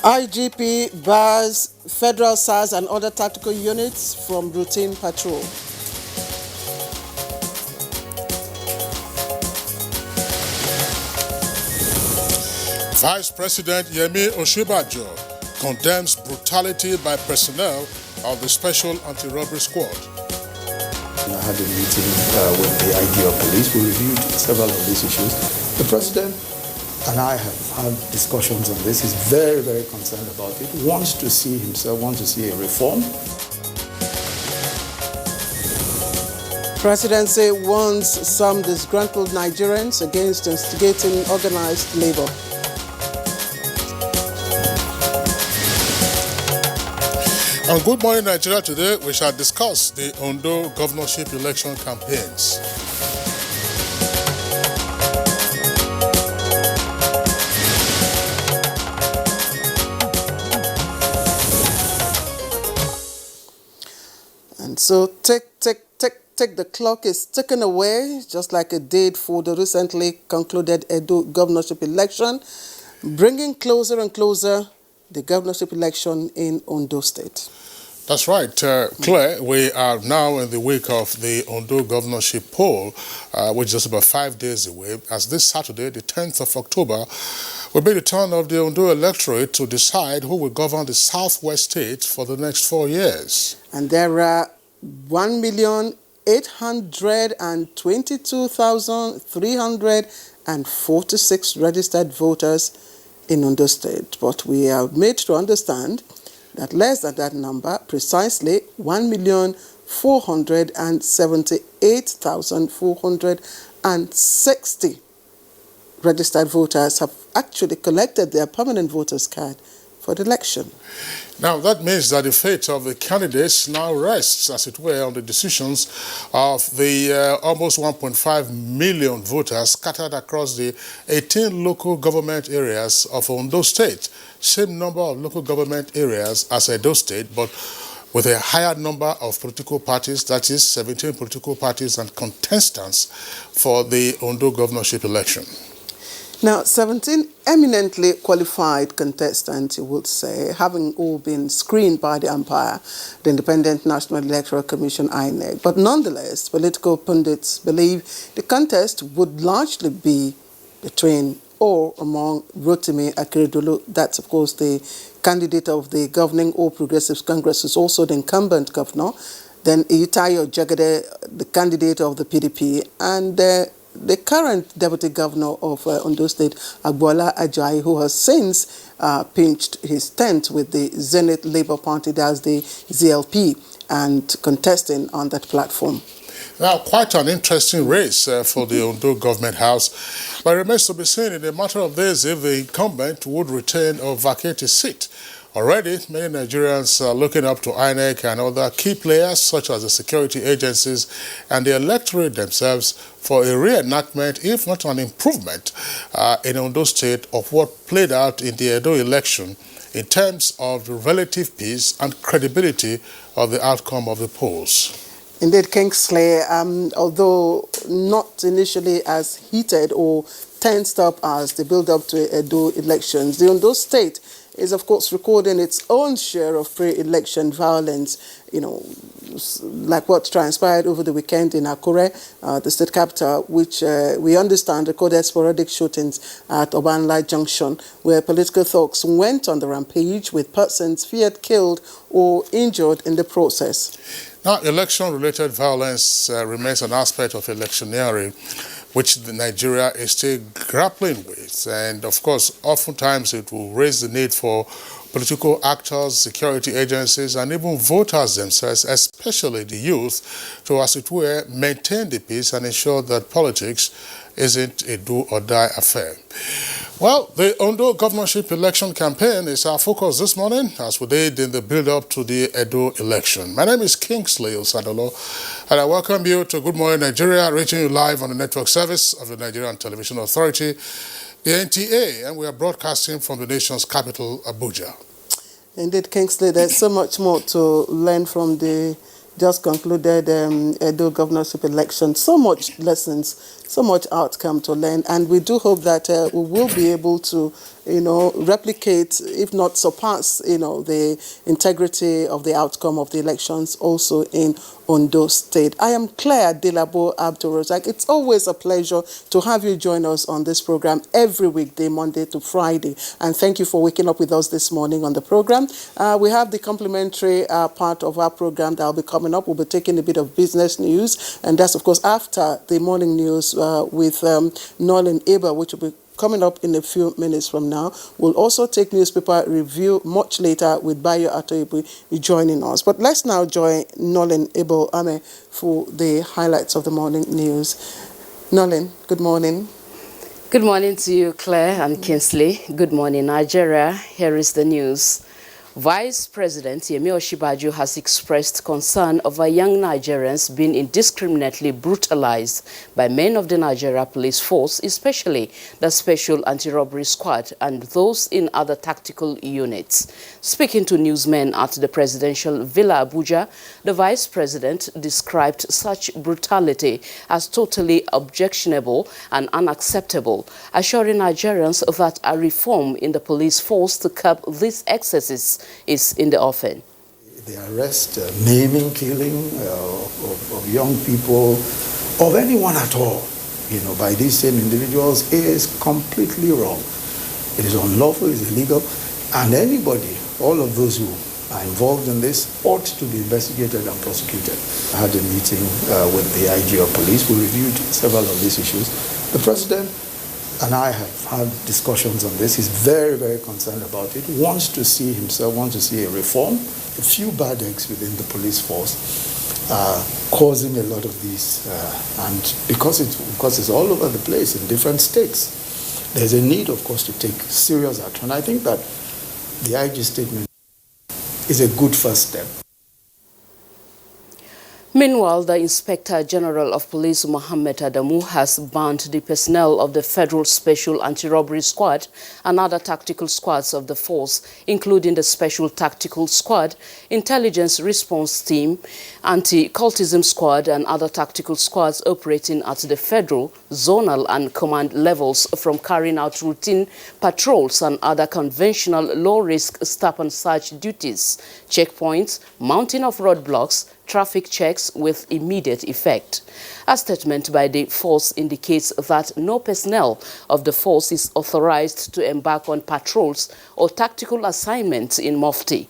IGP bars federal SARS and other tactical units from routine patrol. Vice President Yemi Osinbajo condemns brutality by personnel of the Special Anti-Robbery Squad. I had a meeting with the ID of police. We reviewed several of these issues. The president and I have had discussions on this. He's very, very concerned about it. Wants to see a reform. Presidency warns some disgruntled Nigerians against instigating organized labor. On Good Morning Nigeria today, we shall discuss the Ondo governorship election campaigns. And so tick, the clock is ticking away, just like it did for the recently concluded Edo governorship election, bringing closer and closer the governorship election in Ondo State. That's right, Claire. We are now in the week of the Ondo governorship poll, which is just about 5 days away, as this Saturday, the 10th of October, will be the turn of the Ondo electorate to decide who will govern the southwest state for the next 4 years. And there are 1,822,346 registered voters in Ondo State. But we are made to understand that less than that number, precisely 1,478,460 registered voters have actually collected their permanent voters card for the election. Now, that means that the fate of the candidates now rests, as it were, on the decisions of the almost 1.5 million voters scattered across the 18 local government areas of Ondo State. Same number of local government areas as Edo State, but with a higher number of political parties, that is 17 political parties and contestants for the Ondo governorship election. Now, 17 eminently qualified contestants, you would say, having all been screened by the umpire, the Independent National Electoral Commission, INEC. But nonetheless, political pundits believe the contest would largely be between or among Rotimi Akeredolu, that's of course the candidate of the governing All Progressives Congress, who's also the incumbent governor, then Iyitayo Jagade, the candidate of the PDP, and the current deputy governor of Ondo State, Agbola Ajayi, who has since pinched his tent with the Zenith Labour Party, that's the ZLP, and contesting on that platform. Now, quite an interesting race for the Ondo government house, but it remains to be seen in a matter of days if the incumbent would retain or vacate his seat. Already, many Nigerians are looking up to INEC and other key players such as the security agencies and the electorate themselves for a reenactment, if not an improvement, in Ondo State of what played out in the Edo election in terms of the relative peace and credibility of the outcome of the polls. Indeed, Kingsley, although not initially as heated or tensed up as the build-up to Edo elections, the Ondo State is, of course, recording its own share of pre-election violence, like what transpired over the weekend in Akure, the state capital, which we understand recorded sporadic shootings at Obanla Junction, where political thugs went on the rampage with persons feared killed or injured in the process. Now, election-related violence remains an aspect of electioneering which Nigeria is still grappling with. And of course, oftentimes it will raise the need for political actors, security agencies, and even voters themselves, especially the youth, to, as it were, maintain the peace and ensure that politics isn't a do-or-die affair. Well, the Ondo governorship election campaign is our focus this morning, as we did in the build-up to the Edo election. My name is Kingsley Osadolo, and I welcome you to Good Morning Nigeria, reaching you live on the network service of the Nigerian Television Authority, the NTA, and we are broadcasting from the nation's capital, Abuja. Indeed, Kingsley, there's so much more to learn from the just concluded Edo governorship election. So much lessons, so much outcome to learn, and we do hope that we will be able to replicate, if not surpass, the integrity of the outcome of the elections also in Ondo State. I am Claire Delabo Abdul-Razak. It's always a pleasure to have you join us on this program every weekday, Monday to Friday. And thank you for waking up with us this morning on the program. We have the complimentary part of our program that will be coming up. We'll be taking a bit of business news, and that's, of course, after the morning news with Nolan Aber, which will be coming up in a few minutes from now. We'll also take newspaper review much later with Bayo Atoibu joining us. But let's now join Nolan Abel Ame for the highlights of the morning news. Nolan, good morning. Good morning to you, Claire and Kinsley. Good morning, Nigeria. Here is the news. Vice President Yemi Osinbajo has expressed concern over young Nigerians being indiscriminately brutalized by men of the Nigeria Police Force, especially the Special Anti-Robbery Squad and those in other tactical units. Speaking to newsmen at the presidential Villa Abuja, the Vice President described such brutality as totally objectionable and unacceptable, assuring Nigerians that a reform in the police force to curb these excesses is in the offing. The arrest, maiming, killing of young people, of anyone at all, by these same individuals is completely wrong. It is unlawful, it is illegal, and anybody, all of those who are involved in this ought to be investigated and prosecuted. I had a meeting with the IG of police. We reviewed several of these issues. The President and I have had discussions on this. He's very, very concerned about it. Wants to see a reform. A few bad eggs within the police force causing a lot of these, and because it's all over the place in different states, there's a need, of course, to take serious action. I think that the IG statement is a good first step. Meanwhile, the Inspector General of Police, Mohammed Adamu, has banned the personnel of the Federal Special Anti-Robbery Squad and other tactical squads of the force, including the Special Tactical Squad, Intelligence Response Team, Anti-Cultism Squad, and other tactical squads operating at the federal, zonal, and command levels from carrying out routine patrols and other conventional low-risk stop and search duties, checkpoints, mounting of roadblocks, traffic checks with immediate effect. A statement by the force indicates that no personnel of the force is authorized to embark on patrols or tactical assignments in Mufti.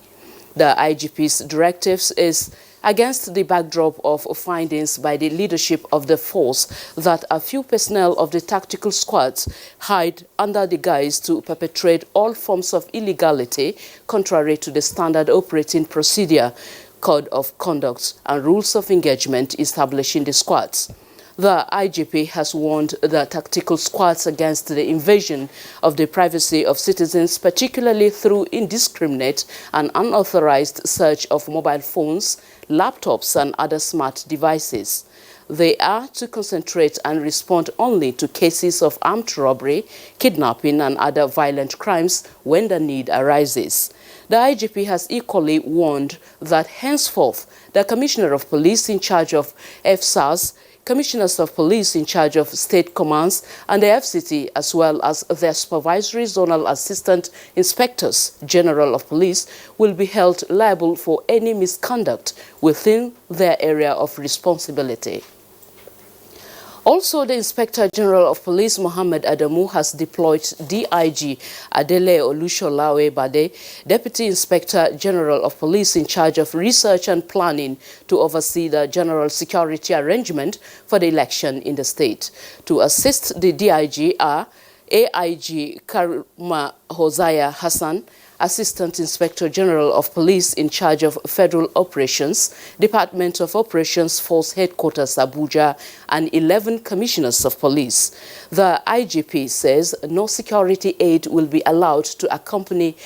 The IGP's directives is against the backdrop of findings by the leadership of the force that a few personnel of the tactical squads hide under the guise to perpetrate all forms of illegality contrary to the standard operating procedure, Code of Conduct, and rules of engagement establishing the squads. The IGP has warned the tactical squads against the invasion of the privacy of citizens, particularly through indiscriminate and unauthorized search of mobile phones, laptops, and other smart devices. They are to concentrate and respond only to cases of armed robbery, kidnapping, and other violent crimes when the need arises. The IGP has equally warned that henceforth the Commissioner of Police in charge of FSAS, Commissioners of Police in charge of state commands, and the FCT, as well as their supervisory zonal assistant inspectors general of police, will be held liable for any misconduct within their area of responsibility. Also, the Inspector General of Police, Mohammed Adamu, has deployed DIG Adele Olusholawe Bade, Deputy Inspector General of Police in charge of research and planning, to oversee the general security arrangement for the election in the state. To assist the DIG are AIG Karuma Hosea Hassan, Assistant Inspector General of Police in charge of Federal Operations, Department of Operations Force Headquarters Abuja, and 11 Commissioners of Police. The IGP says no security aid will be allowed to accompany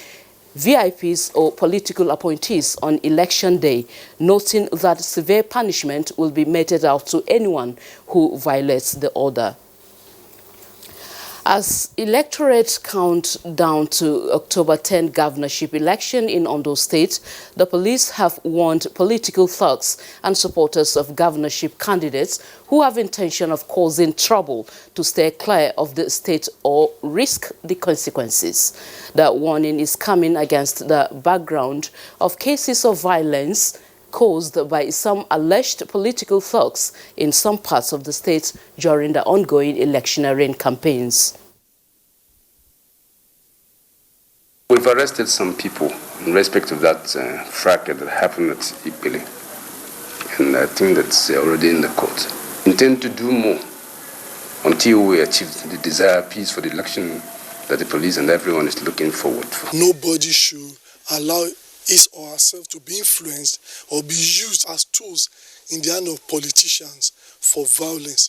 VIPs or political appointees on election day, noting that severe punishment will be meted out to anyone who violates the order. As electorate count down to October 10 governorship election in Ondo State, the police have warned political thugs and supporters of governorship candidates who have intention of causing trouble to stay clear of the state or risk the consequences. The warning is coming against the background of cases of violence caused by some alleged political thugs in some parts of the state during the ongoing electioneering campaigns. We've arrested some people in respect of that fracas that happened at Ipele, and I think that's already in the court. Intend to do more until we achieve the desired peace for the election that the police and everyone is looking forward for. Nobody should allow his or herself to be influenced or be used as tools in the hand of politicians for violence.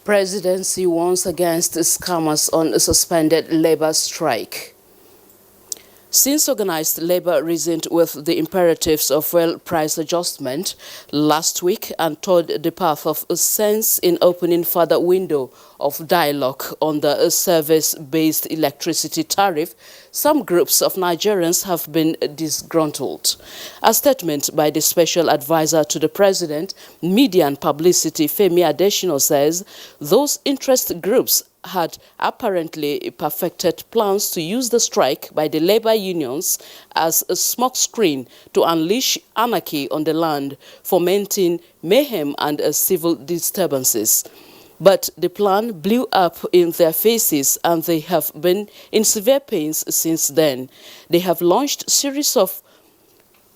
Presidency warns against scammers on a suspended labor strike. Since organized labor reasoned with the imperatives of fuel price adjustment last week and toward the path of sense in opening further window of dialogue on the service-based electricity tariff, some groups of Nigerians have been disgruntled. A statement by the special advisor to the president, Media and Publicity, Femi Adesina, says those interest groups had apparently perfected plans to use the strike by the labor unions as a smokescreen to unleash anarchy on the land, fomenting mayhem and civil disturbances. But the plan blew up in their faces and they have been in severe pains since then. They have launched a series of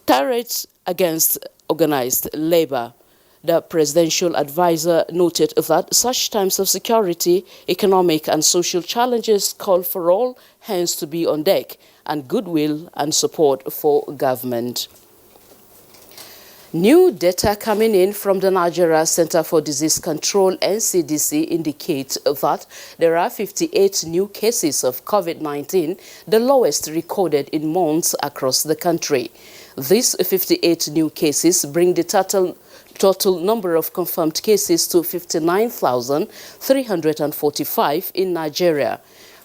tirades against organized labor. The presidential advisor noted that such times of security, economic and social challenges call for all hands to be on deck and goodwill and support for government. New data coming in from the Nigeria Center for Disease Control (NCDC) indicates that there are 58 new cases of COVID-19, the lowest recorded in months across the country. These 58 new cases bring the total number of confirmed cases to 59,345 in Nigeria.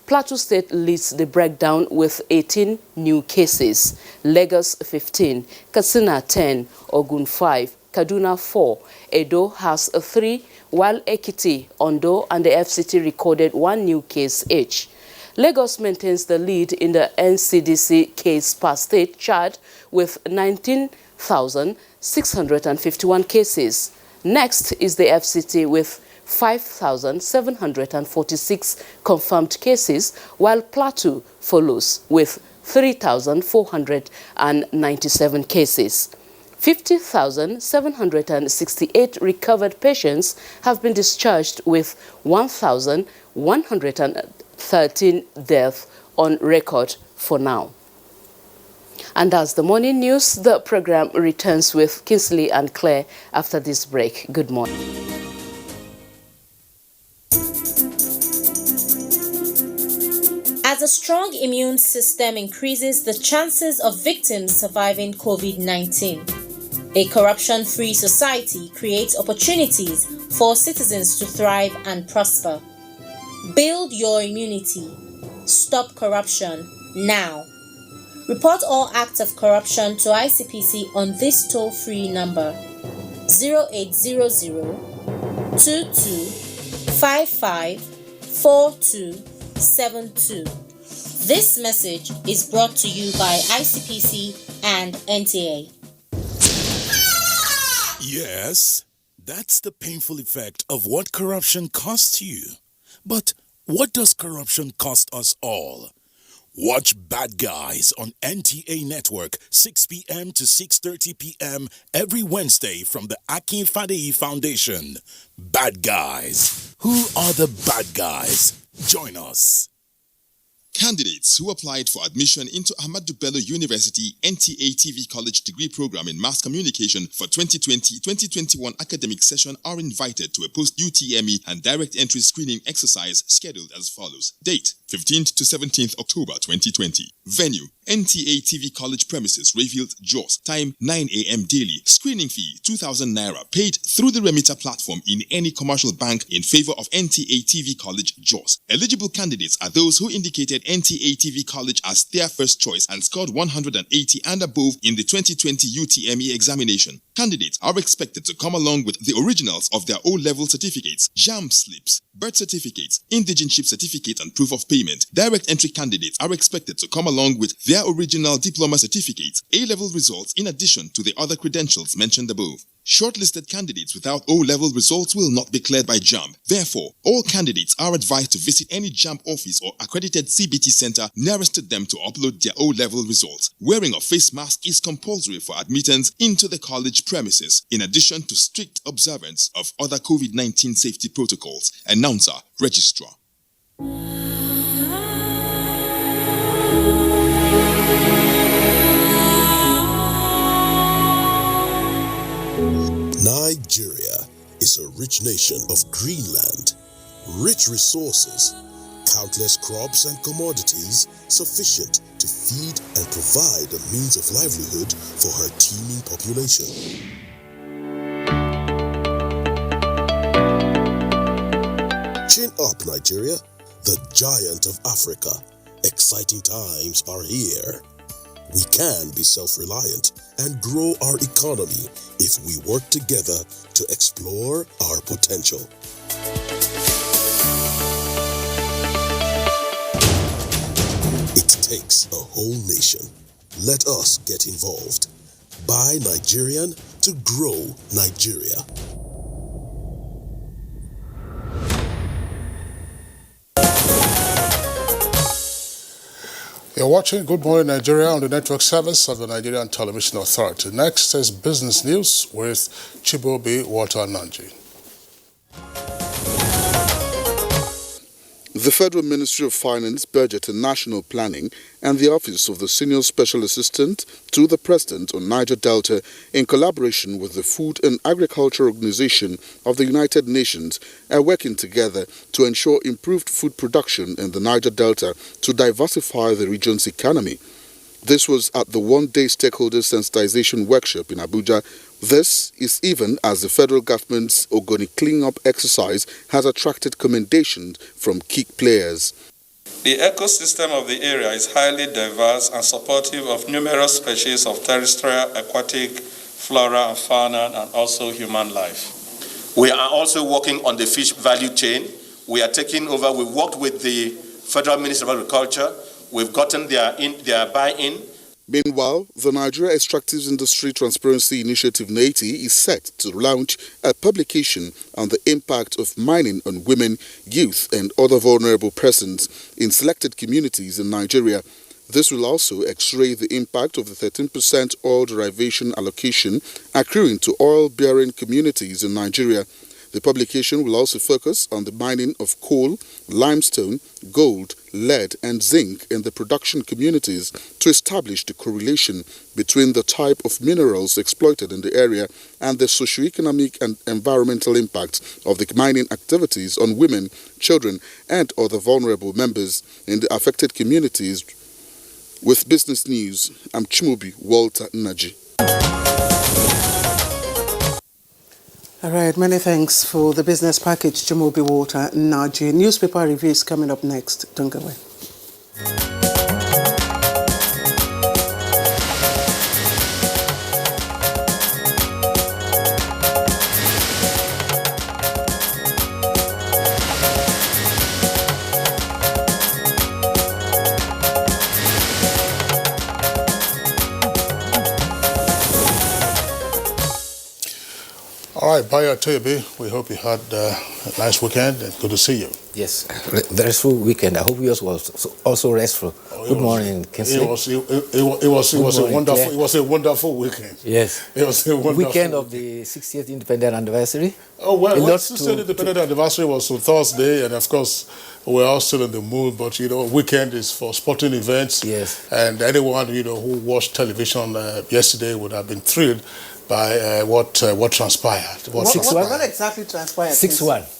Plateau State leads the breakdown with 18 new cases, Lagos 15, Katsina 10, Ogun 5, Kaduna 4, Edo has 3, while Ekiti, Ondo and the FCT recorded 1 new case each. Lagos maintains the lead in the NCDC case per state chart with 19,651 cases. Next is the FCT with 5,746 confirmed cases, while Plateau follows with 3,497 cases. 50,768 recovered patients have been discharged with 1,113 deaths on record for now. And that's the morning news. The program returns with Kinsley and Claire after this break. Good morning. As a strong immune system increases the chances of victims surviving COVID-19, a corruption-free society creates opportunities for citizens to thrive and prosper. Build your immunity. Stop corruption now. Report all acts of corruption to ICPC on this toll-free number 0800 2255 4272. This message is brought to you by ICPC and NTA. Yes, that's the painful effect of what corruption costs you. But what does corruption cost us all? Watch Bad Guys on NTA Network, 6 p.m. to 6:30 p.m. every Wednesday from the Akin Fadeyi Foundation. Bad Guys. Who are the bad guys? Join us. Candidates who applied for admission into Ahmadu Bello University NTA TV College degree program in mass communication for 2020-2021 academic session are invited to a post-UTME and direct entry screening exercise scheduled as follows. Date: 15th to 17th October 2020. Venue: NTA TV College premises, Rayfield, Jos. Time: 9 a.m. daily. Screening fee: 2,000 naira, paid through the remitter platform in any commercial bank in favor of NTA TV College, Jos. Eligible candidates are those who indicated NTA TV College as their first choice and scored 180 and above in the 2020 UTME examination. Candidates are expected to come along with the originals of their O-level certificates, JAMB slips, birth certificates, indigenship certificate and proof of payment. Direct entry candidates are expected to come along with their original diploma certificates, A-level results in addition to the other credentials mentioned above. Shortlisted candidates without O-level results will not be cleared by JAMB. Therefore, all candidates are advised to visit any JAMB office or accredited CBT center nearest to them to upload their O-level results. Wearing a face mask is compulsory for admittance into the college premises, in addition to strict observance of other COVID-19 safety protocols. Announcer, Registrar. Nigeria is a rich nation of green land, rich resources, countless crops and commodities sufficient to feed and provide a means of livelihood for her teeming population. Chin up, Nigeria, the giant of Africa. Exciting times are here. We can be self-reliant and grow our economy if we work together to explore our potential. It takes a whole nation. Let us get involved. Buy Nigerian to grow Nigeria. You're watching Good Morning Nigeria on the network service of the Nigerian Television Authority. Next is business news with Chibobi Walter Nanji. The Federal Ministry of Finance, Budget and National Planning and the Office of the Senior Special Assistant to the President on Niger Delta, in collaboration with the Food and Agriculture Organization of the United Nations, are working together to ensure improved food production in the Niger Delta to diversify the region's economy. This was at the one-day stakeholder sensitization workshop in Abuja. This is even as the federal government's Ogoni clean-up exercise has attracted commendations from key players. The ecosystem of the area is highly diverse and supportive of numerous species of terrestrial, aquatic, flora and fauna, and also human life. We are also working on the fish value chain. We are taking over. We've worked with the Federal Ministry of Agriculture. We've gotten their buy-in. Meanwhile, the Nigeria Extractive Industry Transparency Initiative (NATI) is set to launch a publication on the impact of mining on women, youth and other vulnerable persons in selected communities in Nigeria. This will also x-ray the impact of the 13% oil derivation allocation accruing to oil-bearing communities in Nigeria. The publication will also focus on the mining of coal, limestone, gold, lead and zinc in the production communities to establish the correlation between the type of minerals exploited in the area and the socio-economic and environmental impact of the mining activities on women, children and other vulnerable members in the affected communities. With Business News, I'm Chibobi Walter Naji. All right, many thanks for the business package, Chibobi Walter Naji. Newspaper reviews coming up next. Don't go away. All right, Bayo Tebe, we hope you had a nice weekend and good to see you. Yes, restful weekend. I hope yours was also restful. Good morning, Kinsley. It was a wonderful weekend. Yes. It was a wonderful weekend of the 60th independent anniversary. Oh, well, the 60th independent anniversary was on Thursday, and of course, we're all still in the mood, but, weekend is for sporting events. Yes. And anyone, who watched television yesterday would have been thrilled by what transpired. What exactly transpired? 6-1.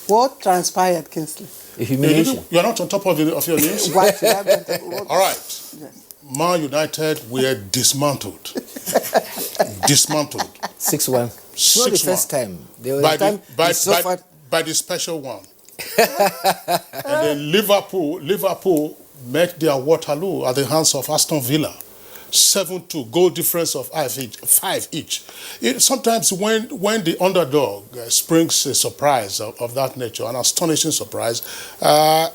What transpired, Kinsley? Humiliation. You're not on top of your news? Why should I be on top? All right. Yes. Man United were dismantled. Dismantled. 6-1. It's not the first time. There was by the special one. And then Liverpool met their Waterloo at the hands of Aston Villa. 7-2, goal difference of 5 each. Sometimes when the underdog springs a surprise of that nature, an astonishing surprise,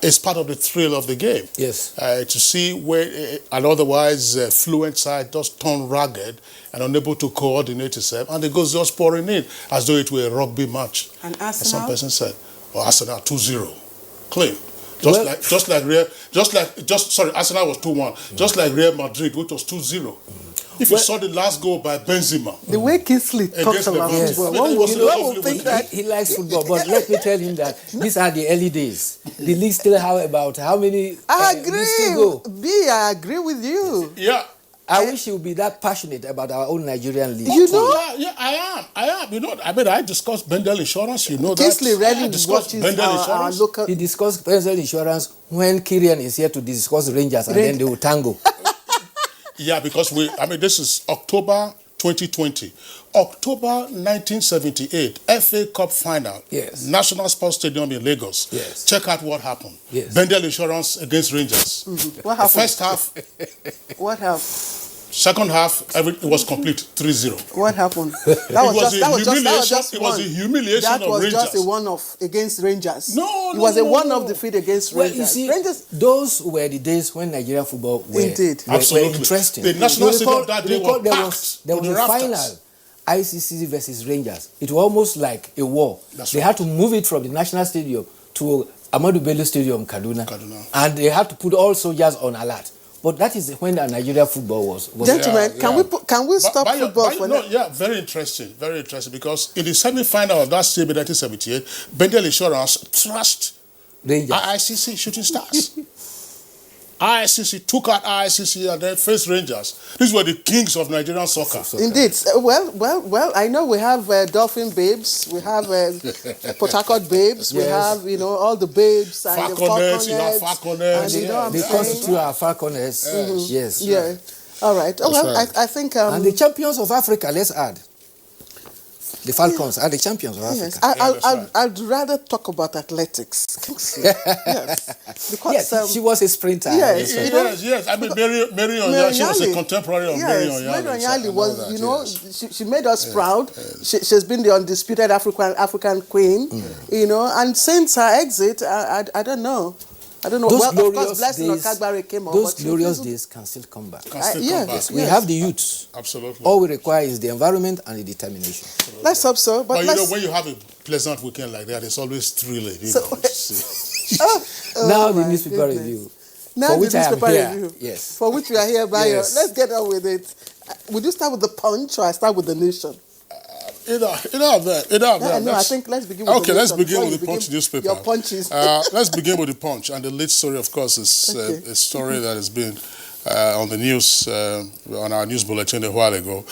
it's part of the thrill of the game. Yes. To see where an otherwise fluent side just turn ragged and unable to coordinate itself, and the goals just pouring in as though it were a rugby match. And Arsenal? As some person said, Arsenal 2-0, clean. Arsenal was 2-1. Just like Real Madrid, which was 2-0. If you saw the last goal by Benzema. The way Kinsley talks about football, one would think that he likes football, but let me tell him that these are the early days. The league still have about how many I agree. I agree with you. Yeah. I wish you would be that passionate about our own Nigerian league. Yeah, I am. I discussed Bendel Insurance. Kinsley really watches our local. He discussed Bendel Insurance when Kyrian is here to discuss Rangers, and then they will tango. Yeah, because this is October 2020. October 1978, FA Cup final. Yes. National Sports Stadium in Lagos. Yes. Check out what happened. Yes. Bendel Insurance against Rangers. Mm-hmm. What happened? First half. What happened? Second half, it was complete, 3-0. What happened? It was a humiliation That of was Rangers. just a one-off against Rangers. It was a one-off defeat against Rangers. You see, Rangers. Those were the days when Nigerian football were Absolutely. interesting. The national stadium that day was packed. There was a final, ICC versus Rangers. It was almost like a war. They had to move it from the national stadium to Ahmadu Bello Stadium, Kaduna. And they had to put all soldiers on alert. But that is when the Nigeria football was. Gentlemen, can we stop football for now? Yeah, very interesting, because in the semi-final of that same 1978, Bendel Insurance thrashed ICC Shooting Stars. ICC took out ICC and then faced Rangers. These were the kings of Nigerian soccer. Indeed. Well, I know we have Dolphin Babes, we have Port Harcourt Babes, we have, all the babes and Falconets, the Falconets. They constitute our Falconets. Yes. Yeah. All right. Oh, well, I think... and the champions of Africa, let's add. The Falcons are the champions of Africa. Yes, I'd rather talk about athletics. Yes, because she was a sprinter. Yes. Mary Onyali, she was a contemporary of Mary Onyali. Mary Onyali was, she made us proud. She's been the undisputed African queen, and since her exit, I don't know. Those of course, Blessing Okagbare came on. Those glorious days can still come back. Yes, we have the youths. Absolutely. All we require is the environment and the determination. Absolutely. Let's hope so. But when you have a pleasant weekend like that, it's always thrilling. Now the newspaper review. Now the newspaper review. Yes. For which we are here, Bayo. Yes. Let's get on with it. Would you start with the Punch or I start with the Nation? Either of that. No, I think let's begin with the Nation. Let's begin with the Punch newspaper. Your punches. Let's begin with the Punch. And the lead story, of course, is a story that has been on the news, on our news bulletin a while ago.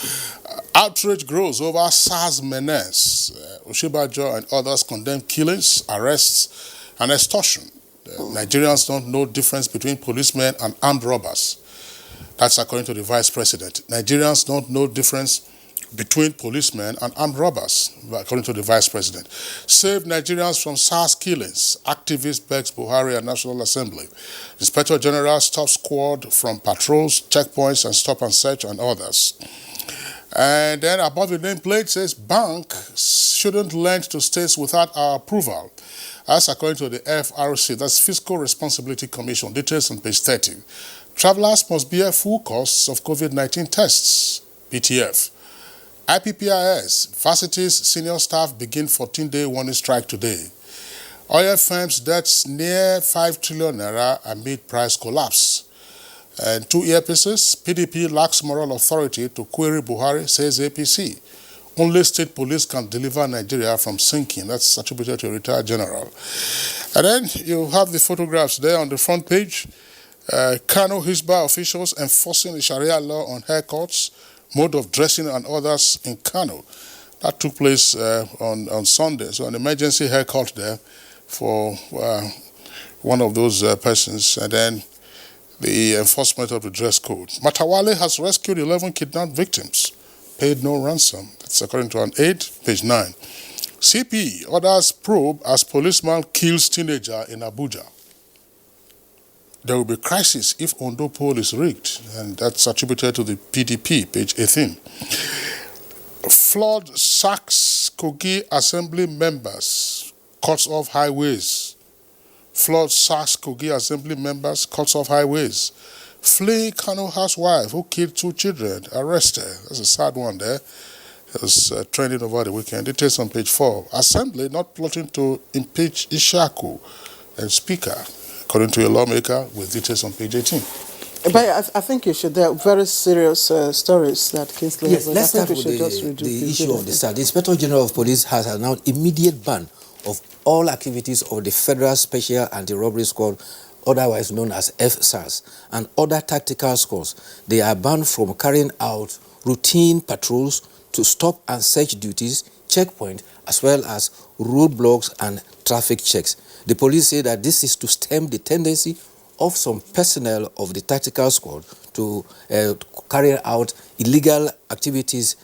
Outrage grows over SARS menace. Oshibajo and others condemn killings, arrests, and extortion. Nigerians don't know difference between policemen and armed robbers. That's according to the Vice President. Nigerians don't know difference between policemen and armed robbers, according to the Vice President. Save Nigerians from SARS killings. Activist begs Buhari and National Assembly. Inspector General stops squad from patrols, checkpoints, and stop and search, and others. And then above the nameplate says, bank shouldn't lend to states without our approval. That's according to the FRC, that's Fiscal Responsibility Commission. Details on page 30. Travelers must bear full costs of COVID-19 tests, PTF. IPPIS, varsities senior staff begin 14-day warning strike today. Oil firms debts near 5 trillion naira amid price collapse. And 2 earpieces, PDP lacks moral authority to query Buhari, says APC. Only state police can deliver Nigeria from sinking. That's attributed to a retired general. And then you have the photographs there on the front page. Kano Hisbah officials enforcing the Sharia law on haircuts, mode of dressing and others in Kano. That took place on Sunday. So an emergency haircut there for one of those persons. And then the enforcement of the dress code. Matawale has rescued 11 kidnapped victims, paid no ransom. That's according to an aide, page 9. CP orders probe as policeman kills teenager in Abuja. There will be crisis if Ondo poll is rigged, and that's attributed to the PDP, page 18. Flood sacks Kogi Assembly members, cuts off highways. Flood sacks Kogi Assembly members, cuts off highways. Fleeing Kano housewife who killed 2 children, arrested. That's a sad one there. It was trending over the weekend. Details on page 4. Assembly not plotting to impeach Ishaku and Speaker, according to a lawmaker, with details on page 18. But I think you should. There are very serious stories that Kingsley Yes, has. let's start with the issue of the start. The Inspector General of Police has announced immediate ban of all activities of the Federal Special Anti-Robbery Squad, otherwise known as FSARS, and other tactical squads. They are banned from carrying out routine patrols to stop and search duties, checkpoint, as well as roadblocks and traffic checks. The police say that this is to stem the tendency of some personnel of the tactical squad to carry out illegal activities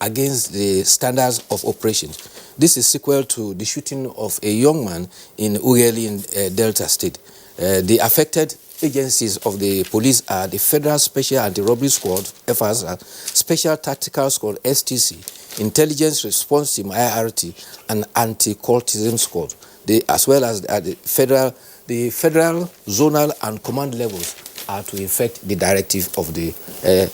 against the standards of operations. This is sequel to the shooting of a young man in Ughelli in Delta State. The affected agencies of the police are the Federal Special Anti-Robbery Squad, FSR, Special Tactical Squad, STC, Intelligence Response Team, IRT, and Anti-Cultism Squad, as well as the federal, zonal, and command levels are to effect the directive of the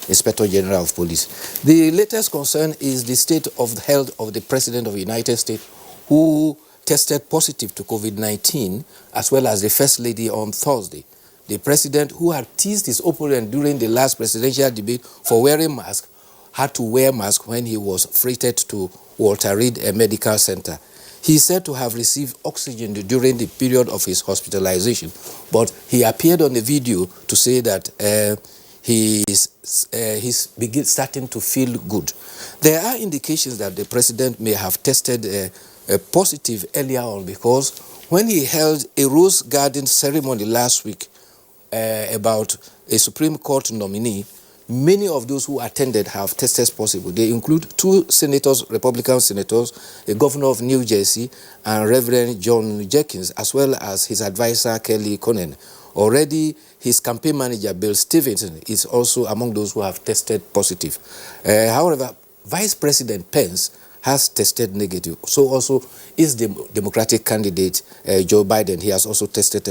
Inspector General of Police. The latest concern is the state of health of the President of the United States, who tested positive to COVID-19, as well as the First Lady on Thursday. The President, who had teased his opponent during the last presidential debate for wearing masks, had to wear masks when he was freighted to Walter Reed Medical Center. He is said to have received oxygen during the period of his hospitalization, but he appeared on the video to say that he's starting to feel good. There are indications that the President may have tested positive earlier on, because when he held a Rose Garden ceremony last week about a Supreme Court nominee, many of those who attended have tested positive. They include 2 senators, Republican senators, a governor of New Jersey, and Reverend John Jenkins, as well as his advisor, Kelly Conan. Already, his campaign manager, Bill Stevenson, is also among those who have tested positive. However, Vice President Pence has tested negative. So also is the Democratic candidate, Joe Biden. He has also tested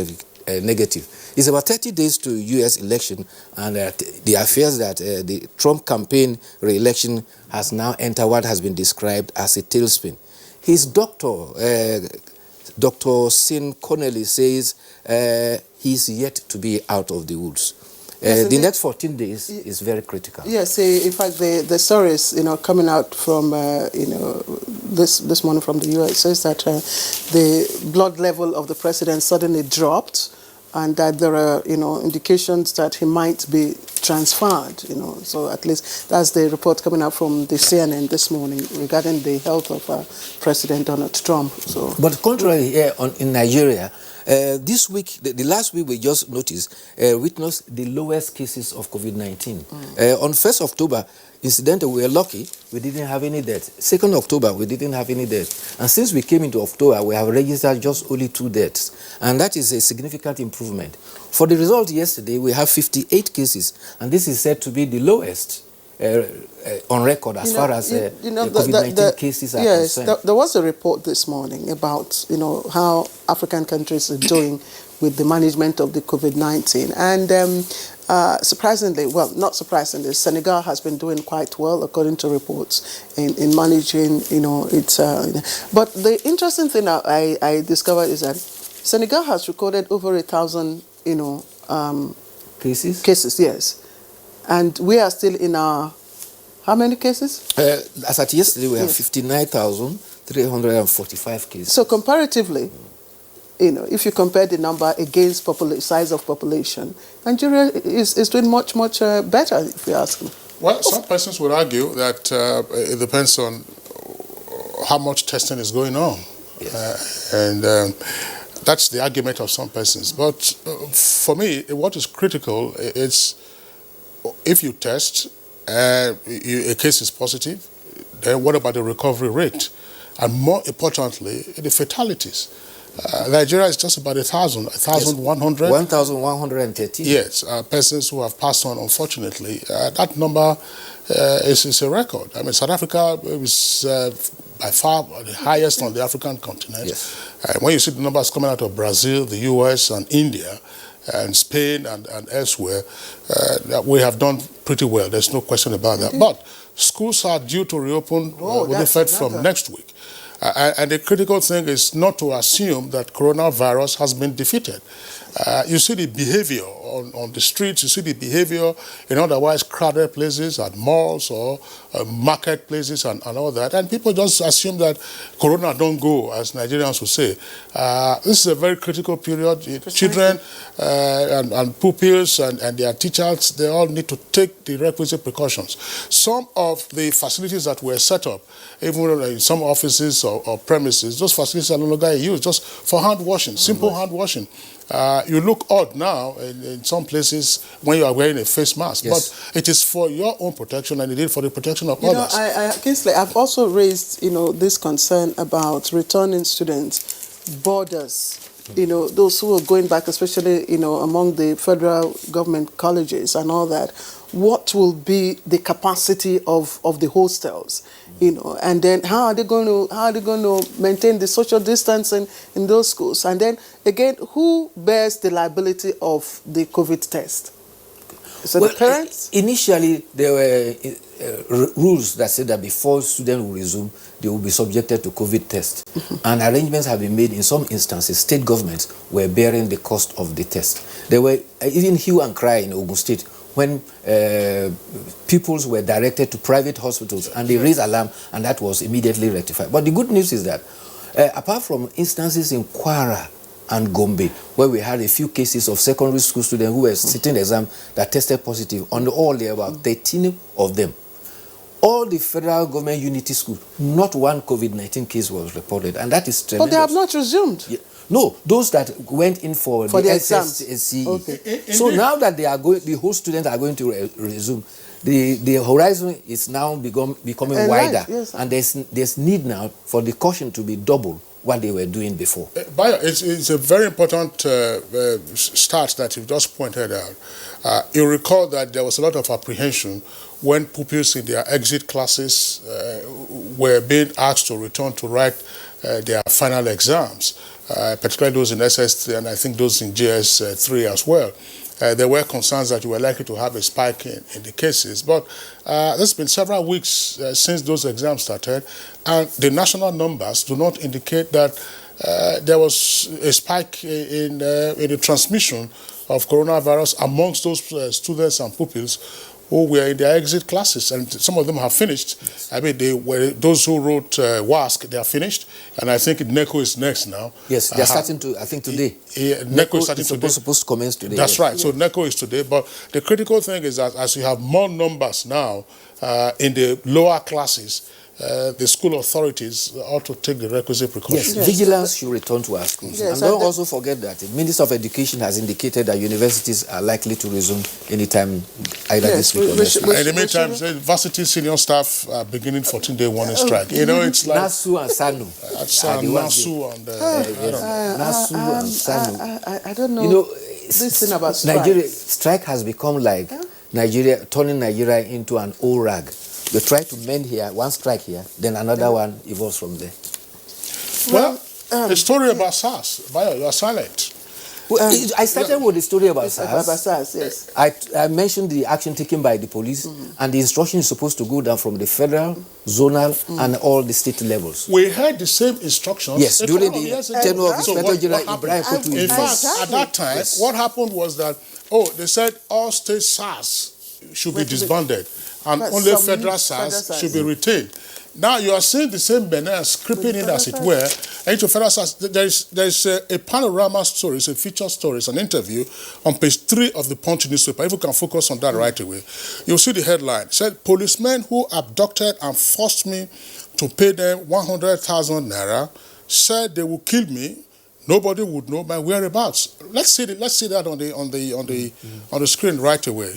negative. It's about 30 days to U.S. election, and the affairs that the Trump campaign re-election has now entered what has been described as a tailspin. His doctor, Dr. Sin Connelly, says he's yet to be out of the woods. The next 14 days is very critical. Yes, in fact, the stories, coming out from, this morning from the U.S. says that the blood level of the president suddenly dropped, and that there are, indications that he might be transferred, So at least that's the report coming out from the CNN this morning regarding the health of President Donald Trump. So, but contrary here in Nigeria, this week, the last week we just witnessed the lowest cases of COVID-19. On 1st October, incidentally, we were lucky, we didn't have any deaths. 2nd October, we didn't have any deaths. And since we came into October, we have registered just only 2 deaths. And that is a significant improvement. For the result yesterday, we have 58 cases, and this is said to be the lowest on record as far as the COVID-19 cases are concerned. Yes, there was a report this morning about, how African countries are doing with the management of the COVID-19. And surprisingly, well, not surprisingly, Senegal has been doing quite well, according to reports, in managing, its... but the interesting thing I discovered is that Senegal has recorded over 1,000, cases? Cases, yes. And we are still in our... How many cases? As at yesterday, we have 59,345 cases. So comparatively, if you compare the number against size of population, Nigeria is doing much, much better, if you ask me. Well, some persons would argue that it depends on how much testing is going on. Yes. That's the argument of some persons. But for me, what is critical is if you test, a case is positive, then what about the recovery rate? And more importantly, the fatalities. Nigeria is just about 1,100. 1,113. Yes, persons who have passed on, unfortunately. That number is a record. I mean, South Africa is by far the highest on the African continent. Yes. When you see the numbers coming out of Brazil, the US, and India, and Spain, and elsewhere, we have done pretty well. There's no question about that. But schools are due to reopen with effect from next week. And the critical thing is not to assume that coronavirus has been defeated. You see the behavior on the streets, you see the behavior in otherwise crowded places, at malls or marketplaces and all that. And people just assume that corona don't go, as Nigerians would say. This is a very critical period. Children and pupils and their teachers, they all need to take the requisite precautions. Some of the facilities that were set up, even in some offices or premises, those facilities are no longer in use, just for hand washing, simple hand washing. You look odd now in some places when you are wearing a face mask, but it is for your own protection and indeed for the protection of others. Kingsley, I've also raised, this concern about returning students, borders, those who are going back, especially, among the federal government colleges and all that. What will be the capacity of the hostels, and then how are they going to maintain the social distancing in those schools? And then again, who bears the liability of the COVID test? So the parents? Initially, there were rules that said that before students will resume, they will be subjected to COVID test. And arrangements have been made in some instances. State governments were bearing the cost of the test. There were even hue and cry in Ogun State when pupils were directed to private hospitals and they raised alarm, and that was immediately rectified. But the good news is that apart from instances in Kwara and Gombe, where we had a few cases of secondary school students who were sitting exam that tested positive, on the whole there were about 13 of them. All the federal government unity schools, not one COVID-19 case was reported, and that is tremendous. But they have not resumed. Yeah. No, those that went in for the SSCE. Okay. So now that they are going, the whole students are going to resume, the horizon is now becoming wider, and there's need now for the caution to be double what they were doing before. Bayo, it's a very important start that you've just pointed out. You recall that there was a lot of apprehension when pupils in their exit classes were being asked to return to write their final exams, particularly those in SS3 and I think those in JS3 as well. There were concerns that you were likely to have a spike in the cases, but there's been several weeks since those exams started, and the national numbers do not indicate that there was a spike in the transmission of coronavirus amongst those students and pupils who were in their exit classes, and some of them have finished. Yes. I mean, those who wrote WASC, they are finished, and I think NECO is next now. Yes, they're starting to, I think today. NECO is starting today. Supposed to commence today. That's right, so NECO is today, but the critical thing is that as you have more numbers now in the lower classes, the school authorities ought to take the requisite precautions. Yes, vigilance should return to our schools. Yes, and don't also forget that the Minister of Education has indicated that universities are likely to resume anytime, either this week or next week. In the meantime, varsity senior staff are beginning 14-day warning strike. It's like NASU and SANU. NASU and SANU. I don't know. This thing about strike. Nigeria strike has become like Nigeria, turning Nigeria into an old rag. You try to mend here, one strike here, then another one evolves from there. Well, a story about SARS. Bayo, you are silent. I started with the story about SARS. About SARS, yes. I mentioned the action taken by the police, and the instruction is supposed to go down from the federal, zonal, and all the state levels. We had the same instructions. Yes, during the tenure of Inspector General Ibrahim Kotu. In fact, at that time, what happened was that, they said all state SARS should be disbanded, and only federal SARS should be retained. Now you are seeing the same bananas creeping in, as it were, into federal SARS. There is a panorama story, it's a feature story, it's an interview on page 3 of the Punch newspaper. If you can focus on that right away, you'll see the headline. It said, policemen who abducted and forced me to pay them 100,000 naira said they would kill me. Nobody would know my whereabouts. Let's see that on the screen right away.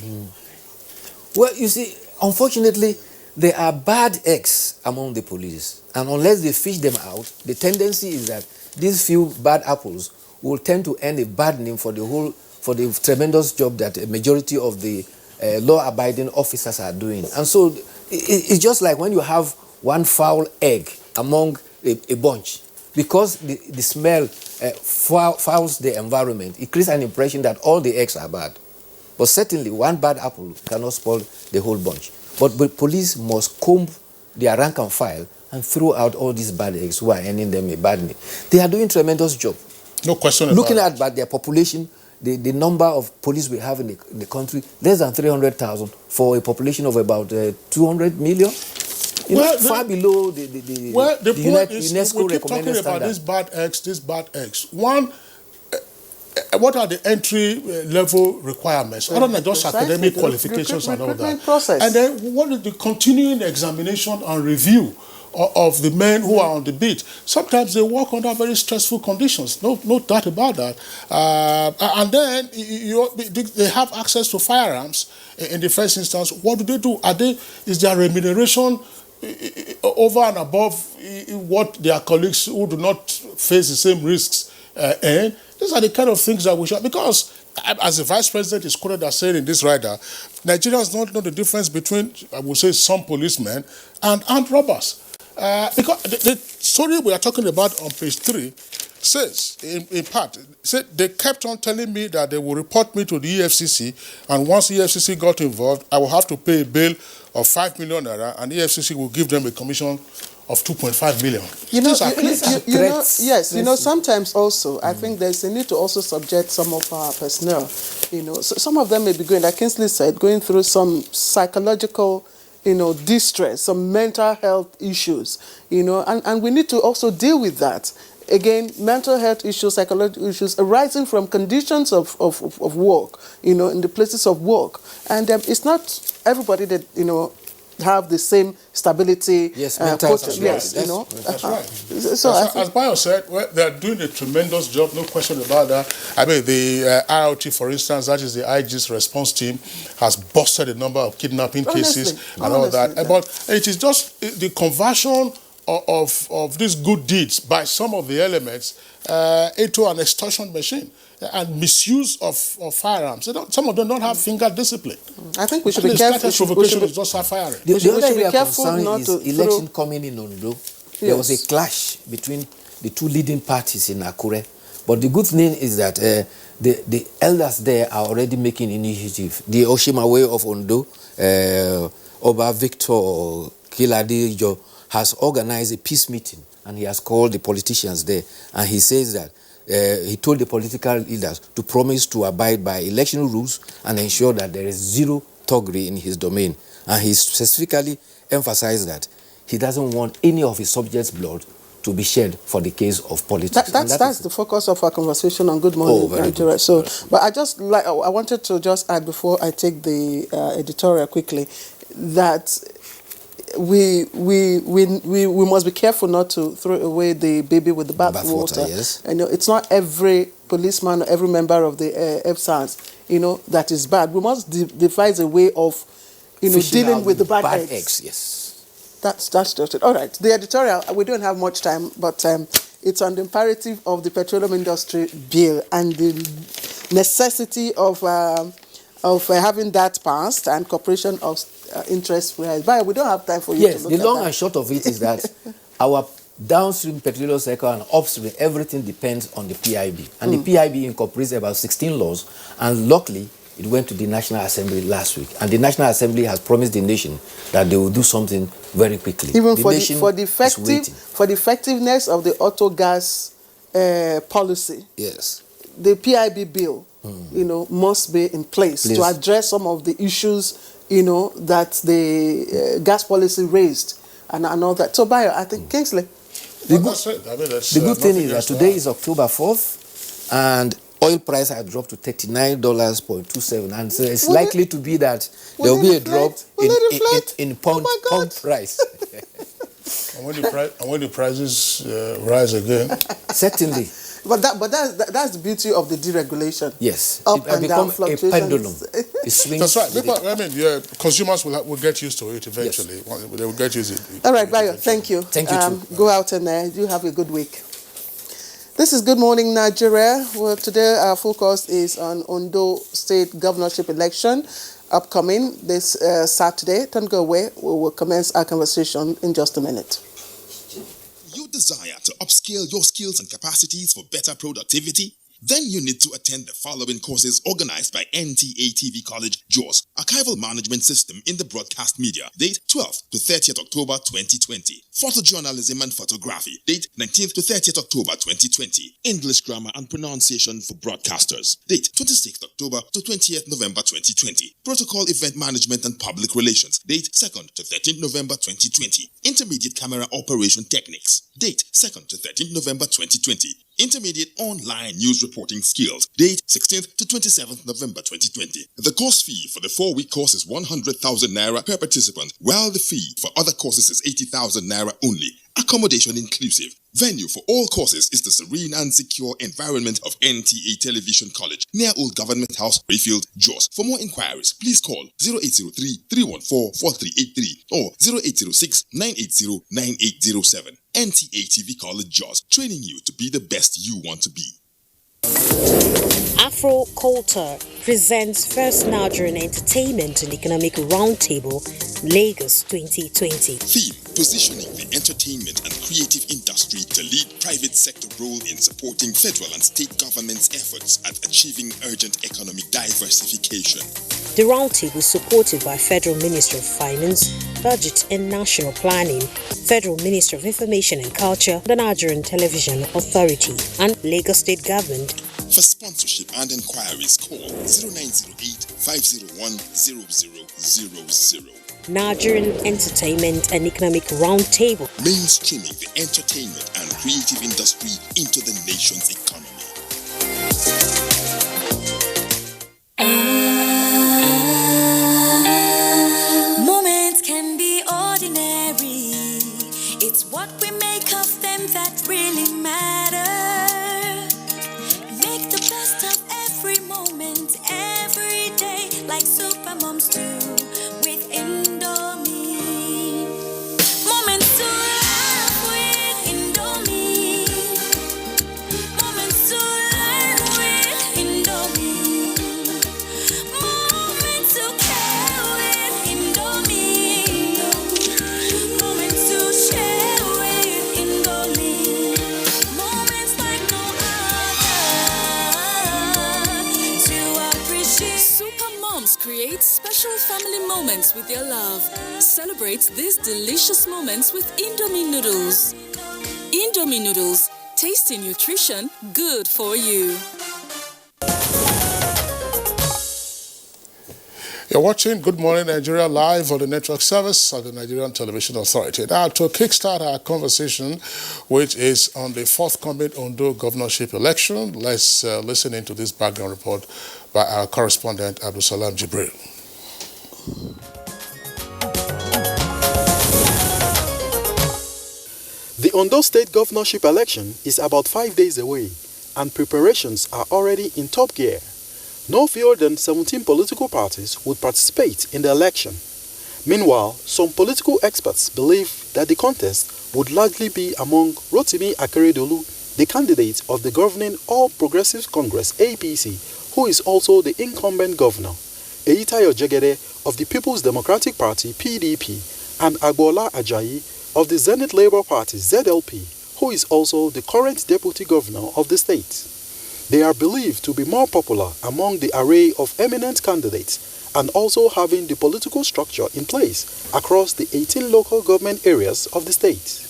Well, you see, unfortunately, there are bad eggs among the police, and unless they fish them out, the tendency is that these few bad apples will tend to earn a bad name for the tremendous job that a majority of the law-abiding officers are doing. And so it's just like when you have one foul egg among a bunch, because the smell fouls the environment. It creates an impression that all the eggs are bad. But certainly one bad apple cannot spoil the whole bunch. But police must comb their rank and file and throw out all these bad eggs who are earning them a bad name. They are doing tremendous job. No question about it. Looking at their population, the number of police we have in the country, less than 300,000 for a population of about 200 million. Far below the point is, UNESCO we keep talking recommended about standard. these bad eggs. One, what are the entry level requirements other than just academic qualifications and all that? Process. And then what is the continuing examination and review of the men who are on the beat? Sometimes they work under very stressful conditions. No doubt about that. And then they have access to firearms in the first instance. What do? Is their remuneration over and above what their colleagues who do not face the same risks earn? These are the kind of things that we should, because as the Vice President is quoted as saying in this rider, Nigerians don't know the difference between, I would say, some policemen and armed robbers. Because the story we are talking about on page 3 says, in part, they kept on telling me that they will report me to the EFCC, and once the EFCC got involved, I will have to pay a bill of 5 million naira, and the EFCC will give them a commission of 2.5 million. Sometimes also, I think there's a need to also subject some of our personnel. So some of them may be going, like Kingsley said, going through some psychological, distress, some mental health issues, and we need to also deal with that. Again, mental health issues, psychological issues arising from conditions of work, in the places of work. And it's not everybody that, have the same stability. Yes, mental yes, That's right. So as Bayo said, they're doing a tremendous job, no question about that. I mean, the ROT, for instance, that is the IG's response team, has busted a number of kidnapping cases and all that. But it is just the conversion of these good deeds by some of the elements into an extortion machine and misuse of firearms. Some of them don't have finger discipline. I think we should be careful. Provocation is just firing. The other area of concern is election coming in Ondo. There was a clash between the two leading parties in Akure. But the good thing is that the elders there are already making initiative. The Oshimawe of Ondo, Oba Victor Kiladijo, has organized a peace meeting, and he has called the politicians there. And he says that he told the political leaders to promise to abide by election rules and ensure that there is zero thuggery in his domain. And he specifically emphasized that he doesn't want any of his subjects' blood to be shed for the case of politics. That's the focus of our conversation on Good Morning Nigeria. So, but I wanted to just add before I take the editorial quickly that we must be careful not to throw away the baby with the bathwater. Yes. It's not every policeman or every member of the FSARS, that is bad. We must devise a way of, dealing with the bad eggs. Yes. That's just it. All right. The editorial, we don't have much time, but it's on the imperative of the petroleum industry bill and the necessity of having that passed and cooperation of interest rates. But we don't have time for you to look at that. The long and short of it is that our downstream petroleum sector and upstream, everything depends on the PIB. And the PIB incorporates about 16 laws, and luckily, it went to the National Assembly last week. And the National Assembly has promised the nation that they will do something very quickly. Even the for nation the effectiveness of the auto gas policy. Yes. The PIB bill, must be in place to address some of the issues, that the gas policy raised and all that. So, Bayo, I think Kingsley. The good thing is that today is October 4th, and oil price has dropped to $39.27, and so it's likely to be that there will be a drop in pump price. And when the prices rise again, certainly. But that's the beauty of the deregulation. Yes, up and down fluctuations. A pendulum. It swings. That's right. Consumers will get used to it eventually. Yes. They will get used to it. All right, Bayo, thank you. Thank you too. Go out and you have a good week. This is Good Morning Nigeria. Well, today our focus is on Ondo State governorship election upcoming this Saturday. Don't go away. We will commence our conversation in just a minute. You desire to upscale your skills and capacities for better productivity? Then you need to attend the following courses organized by NTA TV College, Jos, Archival Management System in the Broadcast Media, date 12th to 30th October 2020. Photojournalism and Photography, date 19th to 30th October 2020. English Grammar and Pronunciation for Broadcasters, date 26th October to 20th November 2020. Protocol Event Management and Public Relations, date 2nd to 13th November 2020. Intermediate Camera Operation Techniques, date 2nd to 13th November 2020. Intermediate Online News Reporting Skills, date 16th to 27th November 2020. The course fee for the 4-week course is 100,000 naira per participant, while the fee for other courses is 80,000 naira only. Accommodation inclusive. Venue for all courses is the serene and secure environment of NTA Television College, near Old Government House, Rayfield, Jos. For more inquiries, please call 0803-314-4383 or 0806-980-9807. NTA TV College, Jos, training you to be the best you want to be. Afro Culture presents First Nigerian Entertainment and Economic Roundtable, Lagos 2020. Theme: positioning the entertainment and creative industry to lead private sector role in supporting federal and state governments' efforts at achieving urgent economic diversification. The roundtable is supported by Federal Ministry of Finance, Budget and National Planning, Federal Ministry of Information and Culture, the Nigerian Television Authority, and Lagos State Government. For sponsorship and inquiries, call 0908-501-0000. Nigerian Entertainment and Economic Roundtable. Mainstreaming the entertainment and creative industry into the nation's economy. Moments can be ordinary. It's what we make of them that really matter. Make the best of every moment, every day, like super moms do with Indomie. Moments to laugh with Indomie. Moments to learn with Indomie. Moments to care with Indomie. Moments to share with Indomie. Moments like no other to appreciate. Super Moms create special family moments with their love. Celebrate these delicious moments with Indomie noodles. Indomie noodles, tasty nutrition, good for you. You're watching Good Morning Nigeria live on the network service of the Nigerian Television Authority. Now, to kickstart our conversation, which is on the forthcoming Ondo governorship election, let's listen into this background report by our correspondent, Abdusalam Jibril. The Ondo State governorship election is about 5 days away, and preparations are already in top gear. No fewer than 17 political parties would participate in the election. Meanwhile, some political experts believe that the contest would largely be among Rotimi Akeredolu, the candidate of the governing All Progressives Congress (APC), who is also the incumbent governor, Eyitayo Jegede of the People's Democratic Party (PDP), and Agbola Ajayi, of the Zenith Labour Party ZLP, who is also the current deputy governor of the state. They are believed to be more popular among the array of eminent candidates and also having the political structure in place across the 18 local government areas of the state.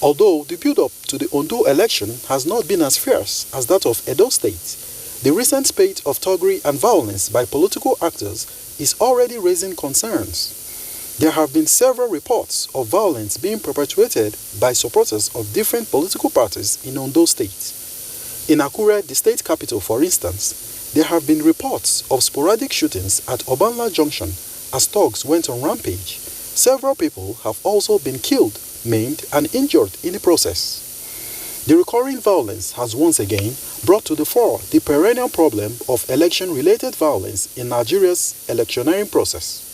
Although the build-up to the Ondo election has not been as fierce as that of Edo State, the recent spate of thuggery and violence by political actors is already raising concerns. There have been several reports of violence being perpetuated by supporters of different political parties in Ondo State. In Akure, the state capital, for instance, there have been reports of sporadic shootings at Obanla Junction as thugs went on rampage. Several people have also been killed, maimed, and injured in the process. The recurring violence has once again brought to the fore the perennial problem of election-related violence in Nigeria's electioneering process.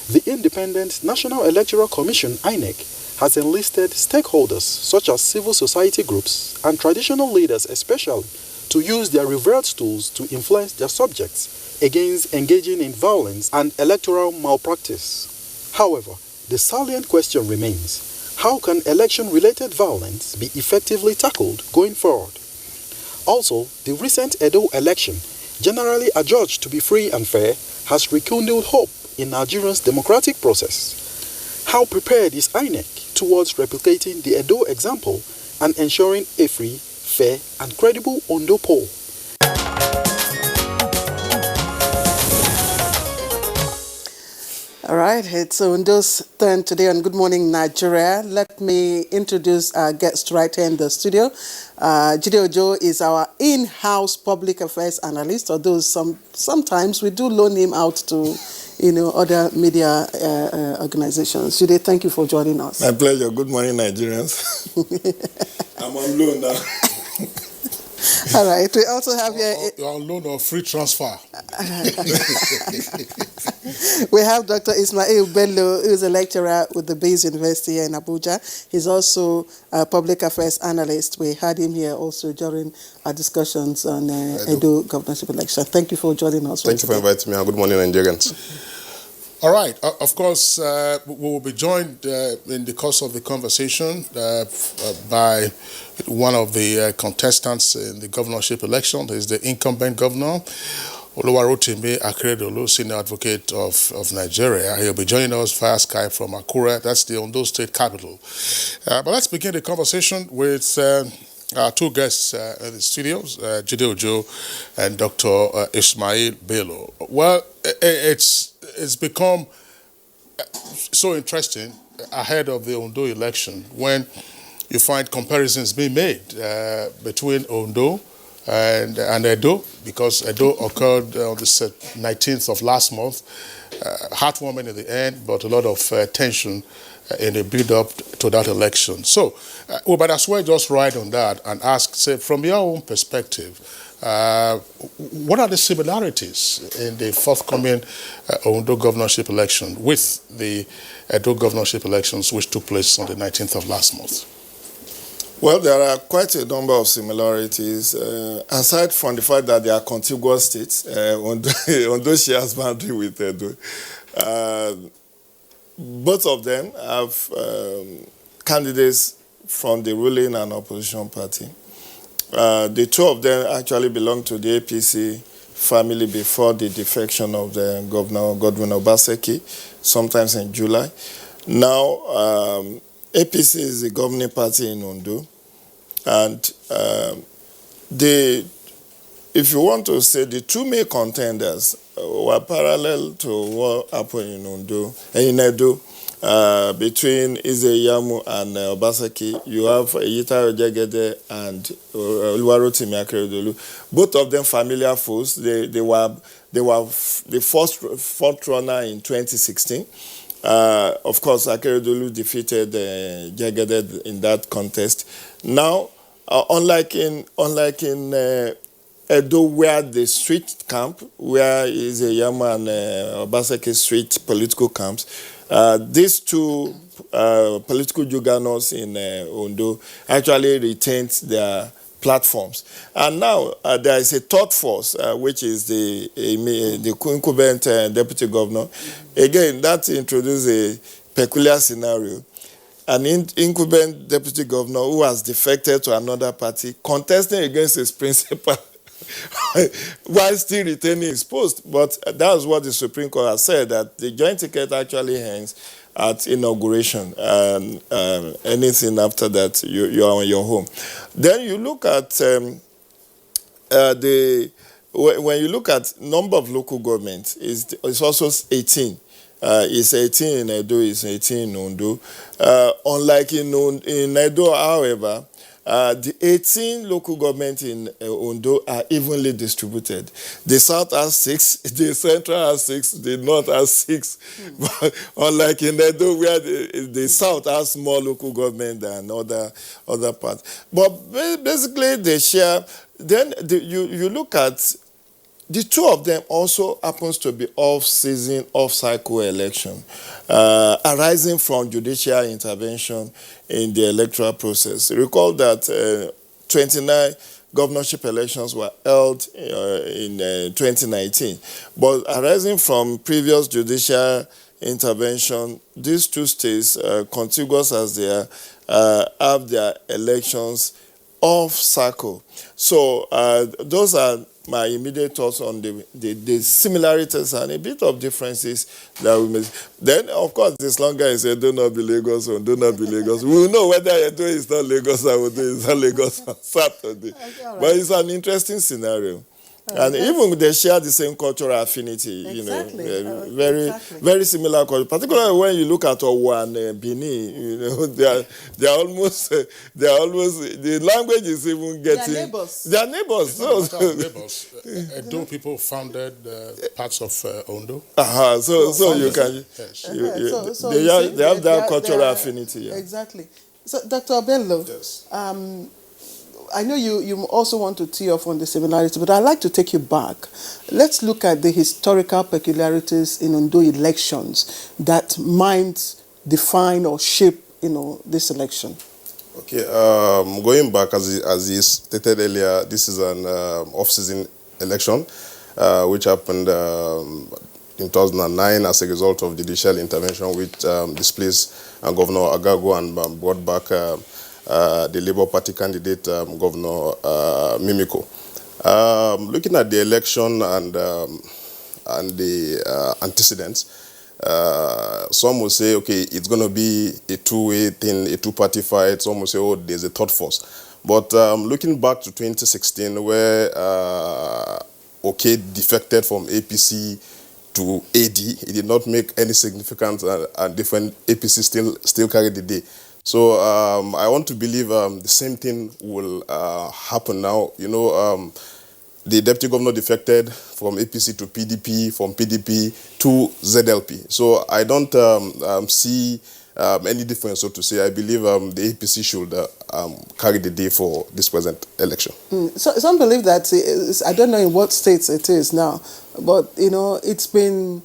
The Independent National Electoral Commission (INEC) has enlisted stakeholders such as civil society groups and traditional leaders especially to use their revered tools to influence their subjects against engaging in violence and electoral malpractice. However, the salient question remains: how can election-related violence be effectively tackled going forward? Also, the recent Edo election, generally adjudged to be free and fair, has rekindled hope in Nigeria's democratic process. How prepared is INEC towards replicating the Edo example and ensuring a free, fair, and credible Ondo poll? All right, it's Ondo's turn today on Good Morning Nigeria. Let me introduce our guest right here in the studio. Jide Ojo is our in-house public affairs analyst, although sometimes we do loan him out to other media organizations. Jide, thank you for joining us. My pleasure. Good morning, Nigerians. I'm on loan now. All right. We also have here... You're on loan or free transfer. We have Dr. Ismail Bello, who is a lecturer with the Bayes University here in Abuja. He's also a public affairs analyst. We had him here also during our discussions on Edo governorship election. Thank you for joining us. Thank you for inviting me. Good morning, Nigerians. All right. Of course, we will be joined in the course of the conversation by one of the contestants in the governorship election. He's the incumbent governor, Oluwarotimi Akeredolu, senior advocate of Nigeria. He'll be joining us via Skype from Akure. That's the Ondo State capital. But let's begin the conversation with our two guests in the studios, Jide Ojo and Dr. Ismail Bello. Well, it's become so interesting ahead of the Ondo election when you find comparisons being made between Ondo and Edo, because Edo occurred on the 19th of last month. Heartwarming in the end, but a lot of tension in the build-up to that election. So, we might as well just ride on that and ask, say, from your own perspective, what are the similarities in the forthcoming Ondo governorship election with the Edo governorship elections which took place on the 19th of last month? Well, there are quite a number of similarities. Aside from the fact that they are contiguous states, Ondo shares boundary with Edo. Both of them have candidates from the ruling and opposition party. The two of them actually belong to the APC family before the defection of the Governor Godwin Obaseki, sometimes in July. Now, APC is the governing party in Ondo, and if you want to say the two main contenders were parallel to what happened in Ondo, in Edo, between Izeyamu and Obaseki. You have Eyita Ojegede and Oluwarotimi Akeredolu. Both of them familiar foes. They were the first front runner in 2016. Of course, Akeredolu defeated Jegede in that contest. Now, unlike in Edo, where the street camp, where Izeyamu and Obaseki street political camps, these two political juggernauts in Ondo actually retained their platforms. And now there is a third force, which is the incumbent deputy governor. Again, that introduces a peculiar scenario. an incumbent deputy governor who has defected to another party, contesting against his principal while still retaining his post. But that's what the Supreme Court has said, that the joint ticket actually hangs at inauguration, and anything after that, you are on your home. Then you look at when you look at number of local governments, it's also 18. It's 18 in Edo, it's 18 in Ondo. Unlike in Edo, however, the 18 local governments in Ondo are evenly distributed. The south has 6, the central has 6, the north has 6. But unlike in Edo, where the south has more local government than other parts. But basically, they share. Then you look at the two of them also happens to be off-season, off-cycle election, arising from judicial intervention in the electoral process. Recall that 29 governorship elections were held in 2019, but arising from previous judicial intervention, these two states, contiguous as they are, have their elections off-cycle. So those are my immediate thoughts on the similarities and a bit of differences that we make. Then, of course, this longer is do not be Lagos or do not be Lagos. We will know whether Edo is not Lagos or Edo is not Lagos on Saturday. Right. But it's an interesting scenario. And even they share the same cultural affinity, exactly. Very similar culture. Particularly when you look at Owo and Benin, they are almost the language is even getting. They are neighbors. Neighbors. Edo people founded parts of Ondo. So you can. Yes. They have that cultural affinity. Yeah. Exactly. So, Dr. Bello. Yes. I know you also want to tee off on the similarity, but I'd like to take you back. Let's look at the historical peculiarities in Ondo elections that might define or shape, this election. Okay, going back, as you stated earlier, this is an off-season election, which happened in 2009 as a result of judicial intervention, which displaced Governor Agago and brought back the Labour Party candidate, Governor Mimiko. Looking at the election and the antecedents, some will say, okay, it's going to be a two-way thing, a two-party fight. Some will say, oh, there's a third force. But looking back to 2016, where OK defected from APC to AD, it did not make any significant difference. APC still carried the day. So I want to believe the same thing will happen now. The deputy governor defected from APC to PDP, from PDP to ZLP. So I don't see any difference, so to say. I believe the APC should carry the day for this present election. So some believe that, I don't know in what states it is now, but it's been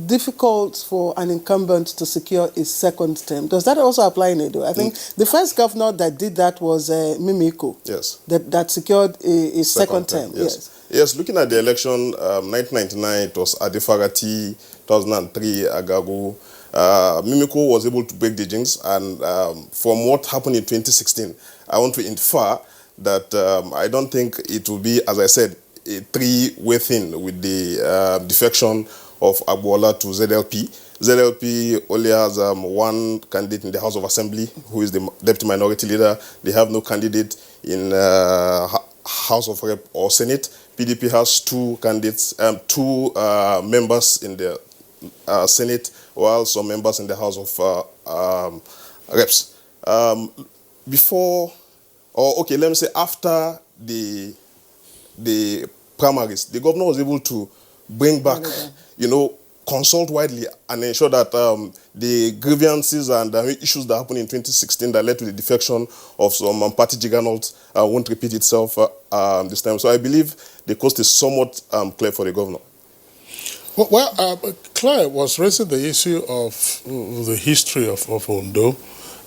difficult for an incumbent to secure his second term. Does that also apply in Edo? I think the first governor that did that was Mimiko. Yes. That secured his second term. Yes. Yes, looking at the election, 1999, it was Adefarati, 2003, Agago. Mimiko was able to break the jinx, and from what happened in 2016, I want to infer that I don't think it will be, as I said, a three-way thing with the defection of Agbola to ZLP. ZLP only has one candidate in the House of Assembly, who is the deputy minority leader. They have no candidate in House of Rep or Senate. PDP has two candidates, two members in the Senate, while some members in the House of Reps. Let me say after the primaries, the governor was able to bring back, consult widely and ensure that the grievances and issues that happened in 2016 that led to the defection of some party juggernauts won't repeat itself this time. So I believe the coast is somewhat clear for the governor. Well, Claire was raising the issue of the history of Ondo,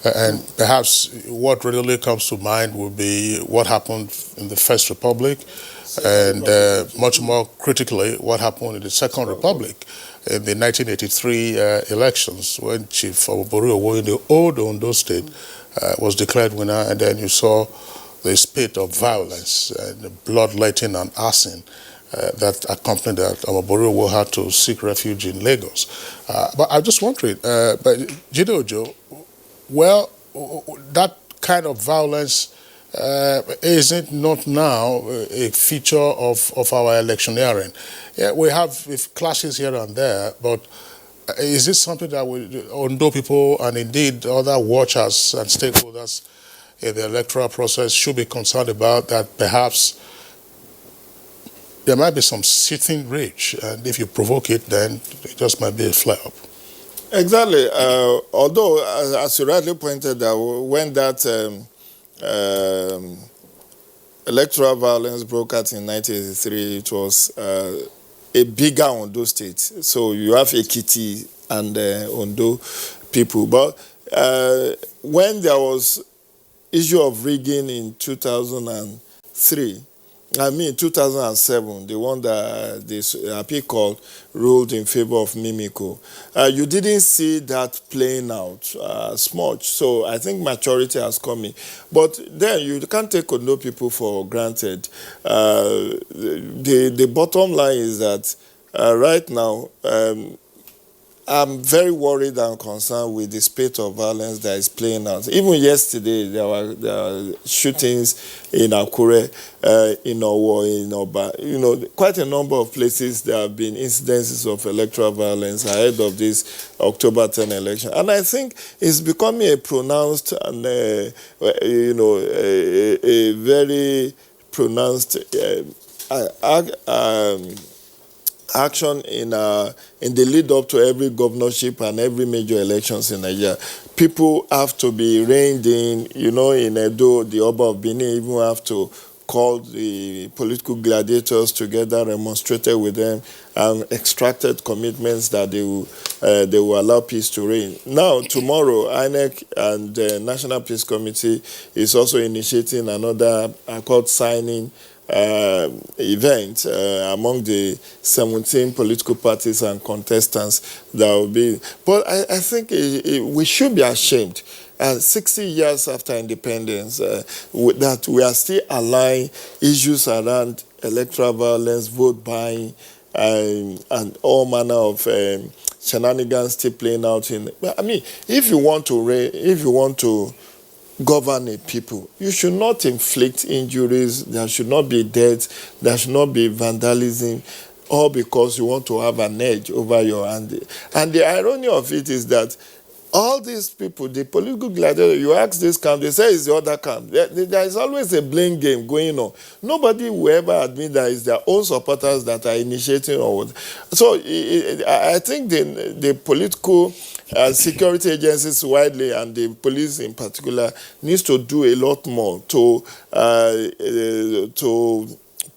And perhaps what readily comes to mind would be what happened in the First Republic, and much more critically, what happened in the Second Republic in the 1983 elections, when Chief Oborio in the old Ondo State was declared winner, and then you saw the spate of violence and bloodletting and arson that accompanied that. Oborio had to seek refuge in Lagos. But I'm just wondering, but Jide Ojo, well, that kind of violence is it not now a feature of our electioneering? Yeah, we have clashes here and there, but is this something that Ondo people and indeed other watchers and stakeholders in the electoral process should be concerned about, that perhaps there might be some sitting rage, and if you provoke it, then it just might be a flare-up? Exactly. Although, as you rightly pointed out, when that electoral violence broke out in 1983, it was a bigger Ondo state. So you have Ekiti and Ondo people. But when there was issue of rigging in 2007, the one that this appeal court ruled in favor of Mimiko, you didn't see that playing out as much. So I think maturity has come in. But then you can't take Ondo people for granted. The bottom line is that right now, I'm very worried and concerned with the spate of violence that is playing out. Even yesterday, there were shootings in Akure, in Owo, in Oba. Quite a number of places there have been incidences of electoral violence ahead of this October 10 election. And I think it's becoming a pronounced and, a very pronounced action in the lead up to every governorship and every major elections in Nigeria. People have to be reined in. In Edo, the Oba of Benin even have to call the political gladiators together, demonstrated with them, and extracted commitments that they will allow peace to reign. Now, tomorrow, INEC and the National Peace Committee is also initiating another accord signing event among the 17 political parties and contestants that will be. But I think we should be ashamed. 60 years after independence, that we are still allowing issues around electoral violence, vote buying, and all manner of shenanigans still playing out in. I mean, if you want to govern a people, you should not inflict injuries. There should not be deaths. There should not be vandalism, all because you want to have an edge over your hand. And the irony of it is that all these people, the political gladiators, you ask this camp, they say it's the other camp. There is always a blame game going on. Nobody will ever admit that it's their own supporters that are initiating or what. So I think the political security agencies widely and the police in particular needs to do a lot more to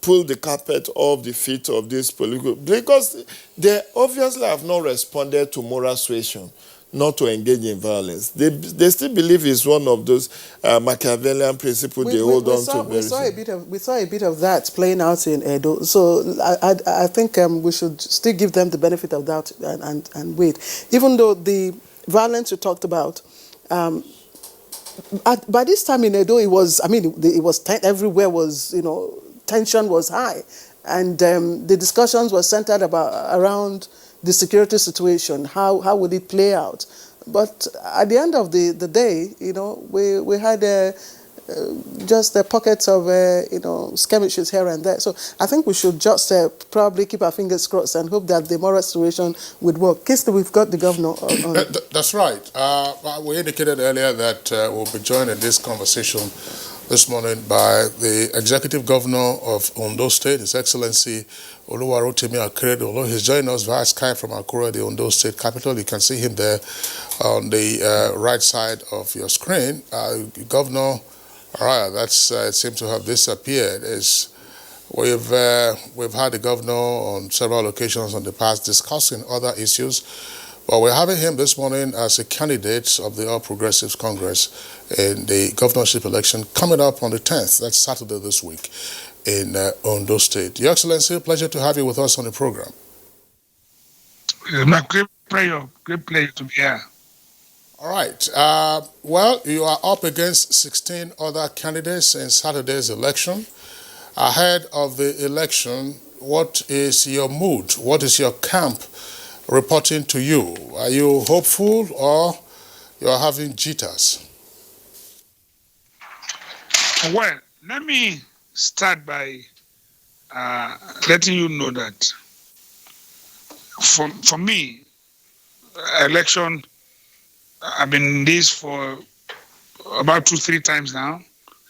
pull the carpet off the feet of these political, because they obviously have not responded to moral suasion not to engage in violence. They still believe it's one of those Machiavellian principles they hold on to. We saw a bit of that playing out in Edo. So I think we should still give them the benefit of that and wait. Even though the violence you talked about, by this time in Edo, everywhere was, tension was high, and the discussions were centered around the security situation. How would it play out? But at the end of the day, we had just the pockets of skirmishes here and there. So I think we should just probably keep our fingers crossed and hope that the moral situation would work. Kirsty, we've got the governor on. That's right. We indicated earlier that we'll be joined in this conversation this morning by the Executive Governor of Ondo State, His Excellency Oluwarotimi Akeredolu. He's joining us via Skype from Akure, the Ondo State capital. You can see him there on the right side of your screen. Governor Araya, it seems to have disappeared. We've had the governor on several occasions in the past discussing other issues, Well, we're having him this morning as a candidate of the All Progressives Congress in the governorship election coming up on the 10th. That's Saturday this week in Ondo State. Your Excellency, pleasure to have you with us on the program. It's my great pleasure to be here. All right. Well, you are up against 16 other candidates in Saturday's election. Ahead of the election, what is your mood? What is your camp reporting to you? Are you hopeful or you're having jitters? Well, let me start by letting you know that for me, election, I've been in this for about 2-3 times now.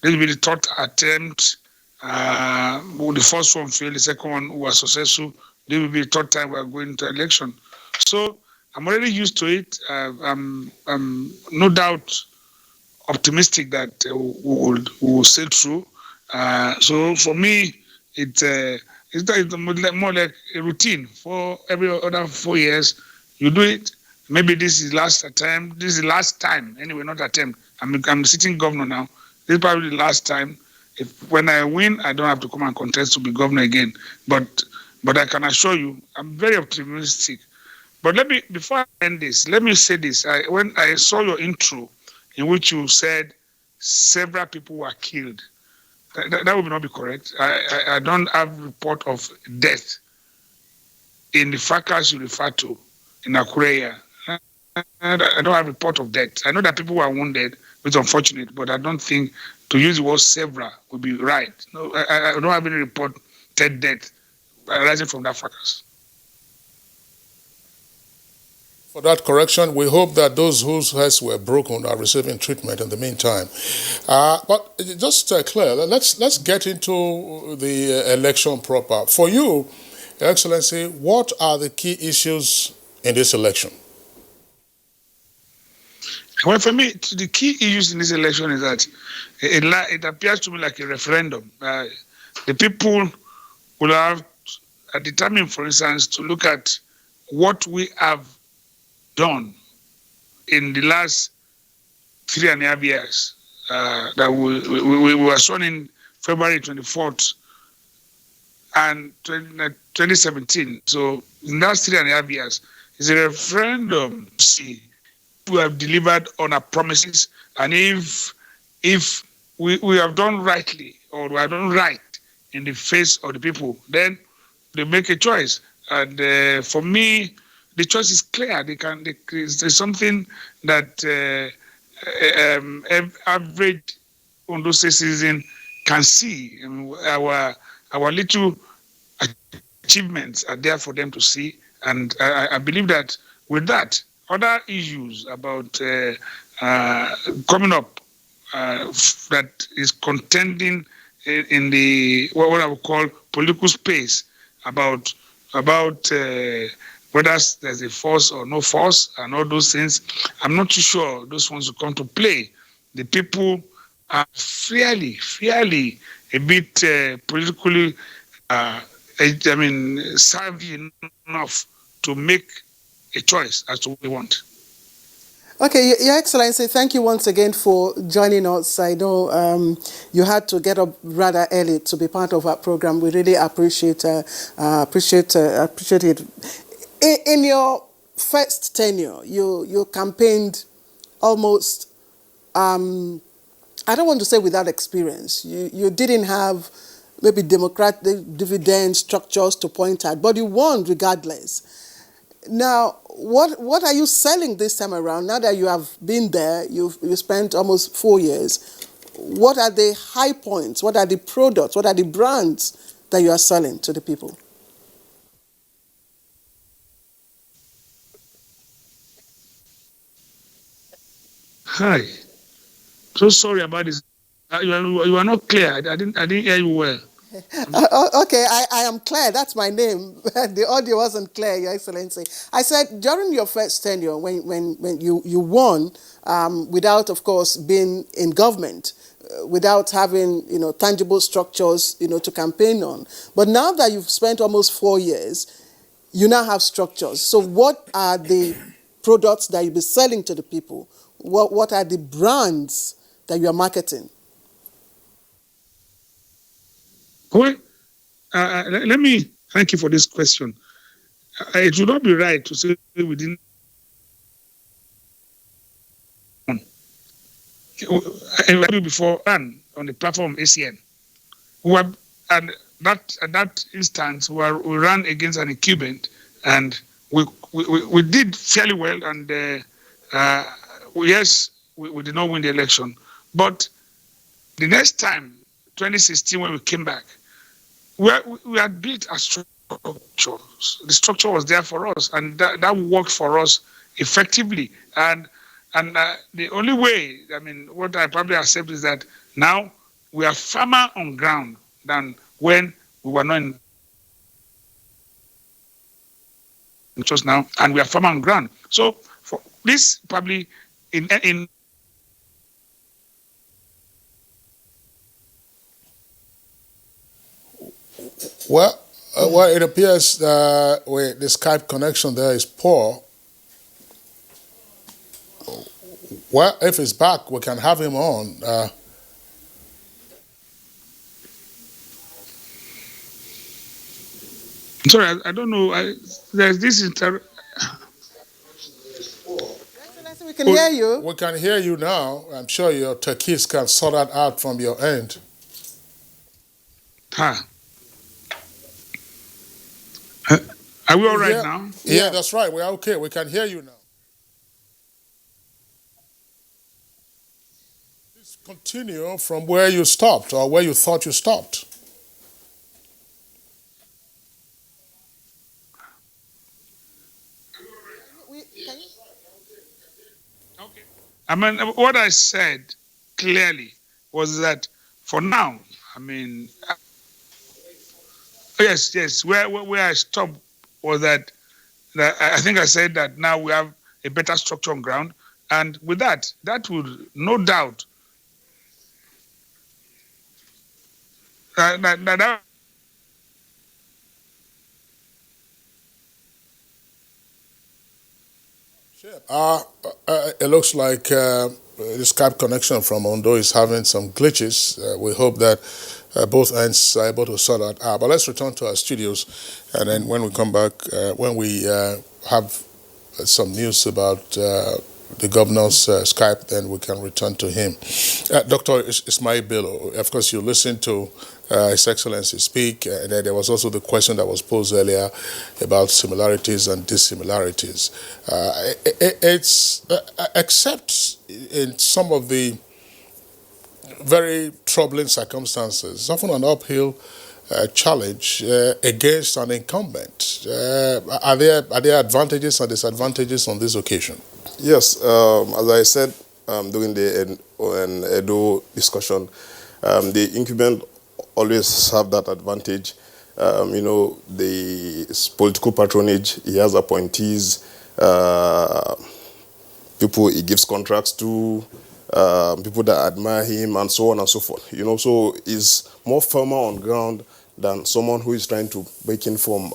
This will be the third attempt. The first one failed, the second one was successful. This will be the third time we are going to election. So I'm already used to it. I'm no doubt optimistic that we will sail through. So for me, it's more like a routine. For every other 4 years, you do it. Maybe this is last attempt. This is the last time. Anyway, not attempt. I'm sitting governor now. This is probably the last time. When I win, I don't have to come and contest to be governor again. But I can assure you, I'm very optimistic. But before I end this, let me say this. When I saw your intro, in which you said several people were killed, that would not be correct. I don't have report of death in the fracas you refer to in Akure. I don't have report of death. I know that people were wounded, which is unfortunate, but I don't think to use the word several would be right. No, I don't have any reported death arising from that fracas. For that correction, we hope that those whose heads were broken are receiving treatment in the meantime. But just clear, let's get into the election proper. For you, Your Excellency, what are the key issues in this election? Well, for me, the key issues in this election is that it appears to me like a referendum. The people will have determined, for instance, to look at what we have done in the last 3.5 years. That we were sworn in February 24th and 2017. So in the last 3.5 years, it's a referendum to see we have delivered on our promises, and if we have done rightly or we have done right in the face of the people, then they make a choice. And for me, the choice is clear. There's something that average Ondo State citizen can see. I mean, our little achievements are there for them to see, and I believe that with that, other issues about coming up that is contending in the what I would call political space about whether there's a force or no force and all those things. I'm not too sure those ones will come to play. The people are fairly a bit politically, savvy enough to make a choice as to what they want. Okay, Your Excellency, thank you once again for joining us. I know you had to get up rather early to be part of our program. We really appreciate it. In your first tenure, you campaigned almost, I don't want to say without experience. You didn't have maybe democratic dividend structures to point at, but you won regardless. Now, what are you selling this time around? Now that you have been there, you spent almost 4 years. What are the high points? What are the products? What are the brands that you are selling to the people? Hi. So sorry about this. You are not clear. I didn't hear you well. Okay, I am clear. That's my name. The audio wasn't clear, Your Excellency. I said during your first tenure, when you won, without, of course, being in government, without having tangible structures to campaign on. But now that you've spent almost 4 years, you now have structures. So what are the products that you'll be selling to the people? What are the brands that you are marketing? Well, let me thank you for this question. It would not be right to say we didn't. Before ran on the platform ACN. And at that instance, we ran against an incumbent, and we did fairly well. And yes, we did not win the election. But the next time, 2016, when we came back, we had built a structure. The structure was there for us, and that worked for us effectively. And the only way, I mean, what I probably accept is that now we are firmer on ground than when we were not in just now, and we are firmer on ground. So for this, probably in Well, it appears the Skype connection there is poor. Well, if he's back, we can have him on. Sorry, I don't know. There's this We can hear you. We can hear you now. I'm sure your turkeys can sort that out from your end. Are we all right now? Yeah, that's right. We're okay. We can hear you now. Please continue from where you stopped or where you thought you stopped. I mean, what I said clearly was that for now, I mean, yes, where I stopped was that I think I said that now we have a better structure on ground, and with that would no doubt that it looks like the Skype connection from Ondo is having some glitches. We hope that both ends are able to sort that out. But let's return to our studios, and then when we come back, when we have some news about the governor's Skype, then we can return to him. Dr. Ismail Bello, of course, you listened to His Excellency speak, and then there was also the question that was posed earlier about similarities and dissimilarities. It's except in some of the very troubling circumstances, it's often an uphill challenge against an incumbent. Are there advantages and disadvantages on this occasion? Yes, as I said during the Edo discussion, the incumbent always have that advantage. The political patronage, he has appointees, people he gives contracts to, people that admire him, and so on and so forth. So he's more firmer on ground than someone who is trying to break in from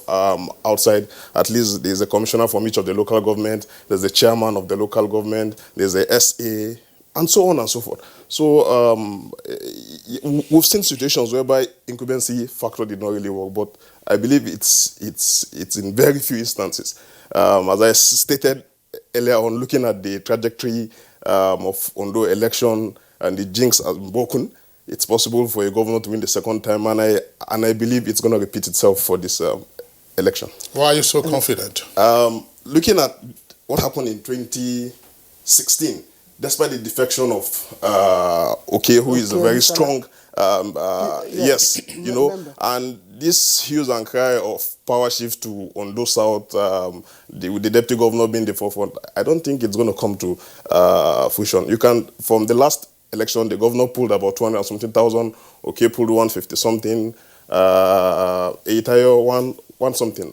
outside. At least there's a commissioner from each of the local government, there's a chairman of the local government, there's a SA, and so on and so forth. So we've seen situations whereby incumbency factor did not really work, but I believe it's in very few instances. As I stated earlier on, looking at the trajectory of Ondo election and the jinx has been broken, it's possible for a governor to win the second time, and I believe it's going to repeat itself for this election. Why are you so confident? Looking at what happened in 2016, despite the defection of who is a very strong, yes, and this hues and cry of power shift to Ondo South, with the deputy governor being the forefront, I don't think it's going to come to fruition. You can, from the last election, the governor pulled about 200-something-thousand, pulled 150-something, Eitayo one something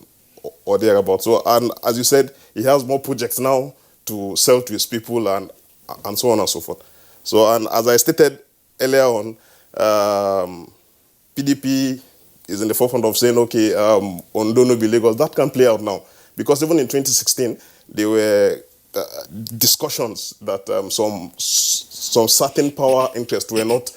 or thereabout. So, and as you said, he has more projects now to sell to his people and so on and so forth. So, and as I stated earlier on, PDP is in the forefront of saying, Ondo no be Lagos. That can play out now. Because even in 2016, they were discussions that some certain power interests were not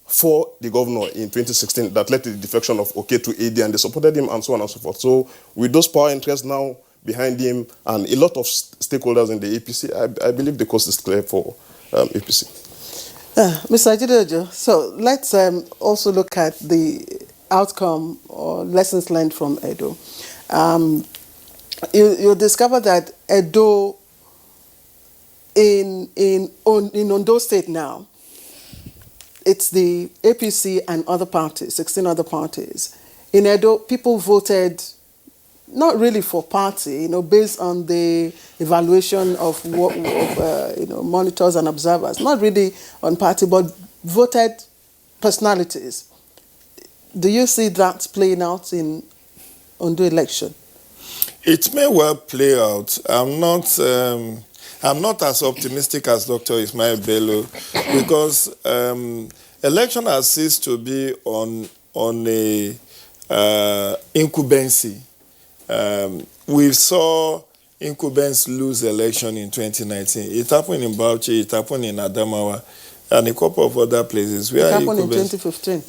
for the governor in 2016 that led to the defection of OK to AD, and they supported him and so on and so forth. So with those power interests now behind him and a lot of stakeholders in the APC, I believe the coast is clear for APC. Mr. Ajidejo, so let's also look at the outcome or lessons learned from Edo. You discover that Edo in Ondo State now, it's the APC and other parties, 16 other parties. In Edo, people voted not really for party, based on the evaluation of monitors and observers, not really on party, but voted personalities. Do you see that playing out in Ondo election? It may well play out. I'm not as optimistic as Dr. Ismail Bello, because election has ceased to be on a incumbency. We saw incumbents lose election in 2019. It happened in Bauchi, it happened in Adamawa, and a couple of other places. It happened in 2015.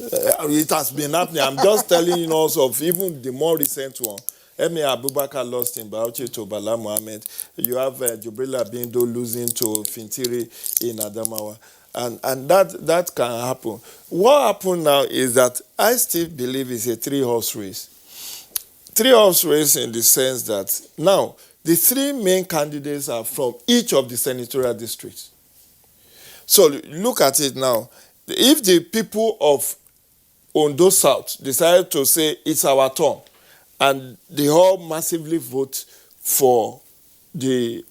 It has been happening. I'm just telling you also of even the more recent one. Emir Abubakar lost in Bauchi to Bala Mohammed. You have Jubrila Bindo losing to Fintiri in Adamawa. And that can happen. What happened now is that I still believe it's a three-horse race. Three-horse race in the sense that now the three main candidates are from each of the senatorial districts. So look at it now. If the people of Ondo South decide to say it's our turn, and they all massively vote for the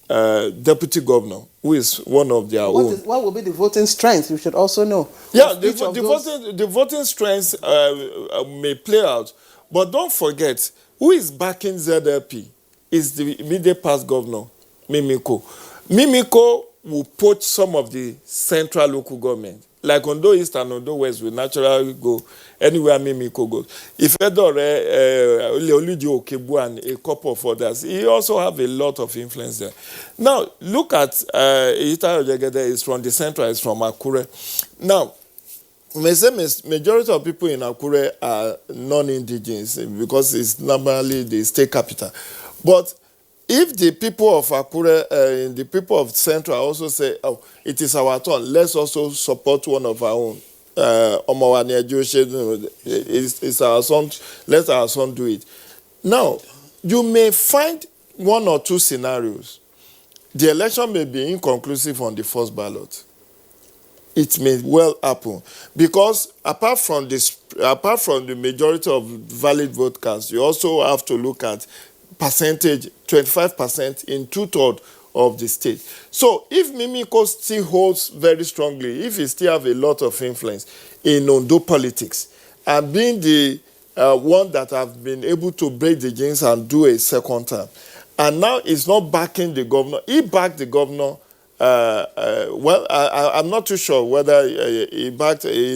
deputy governor, who is one of their own. What will be the voting strength? You should also know. Yeah, the voting strength may play out. But don't forget, who is backing ZLP is the immediate past governor, Mimiko. Mimiko will put some of the central local government, like Ondo East and Ondo West, will naturally go anywhere Mimiko goes. If Edore, Leoludi Okebu and a couple of others, he also have a lot of influence there. Now, look at Ita Ojegede is from the central, is from Akure. Now, majority of people in Akure are non-indigenous because it's normally the state capital. But if the people of Akure and the people of Central also say, oh, it is our turn, let's also support one of our own. It's our son, let our son do it. Now, you may find one or two scenarios. The election may be inconclusive on the first ballot. It may well happen because apart from the majority of valid vote counts, you also have to look at percentage, 25% in 2/3 of the state. So if Mimiko still holds very strongly, if he still have a lot of influence in Ondo politics, and being the one that have been able to break the jinx and do a second term, and now he's not backing the governor, he backed the governor. I'm not too sure whether he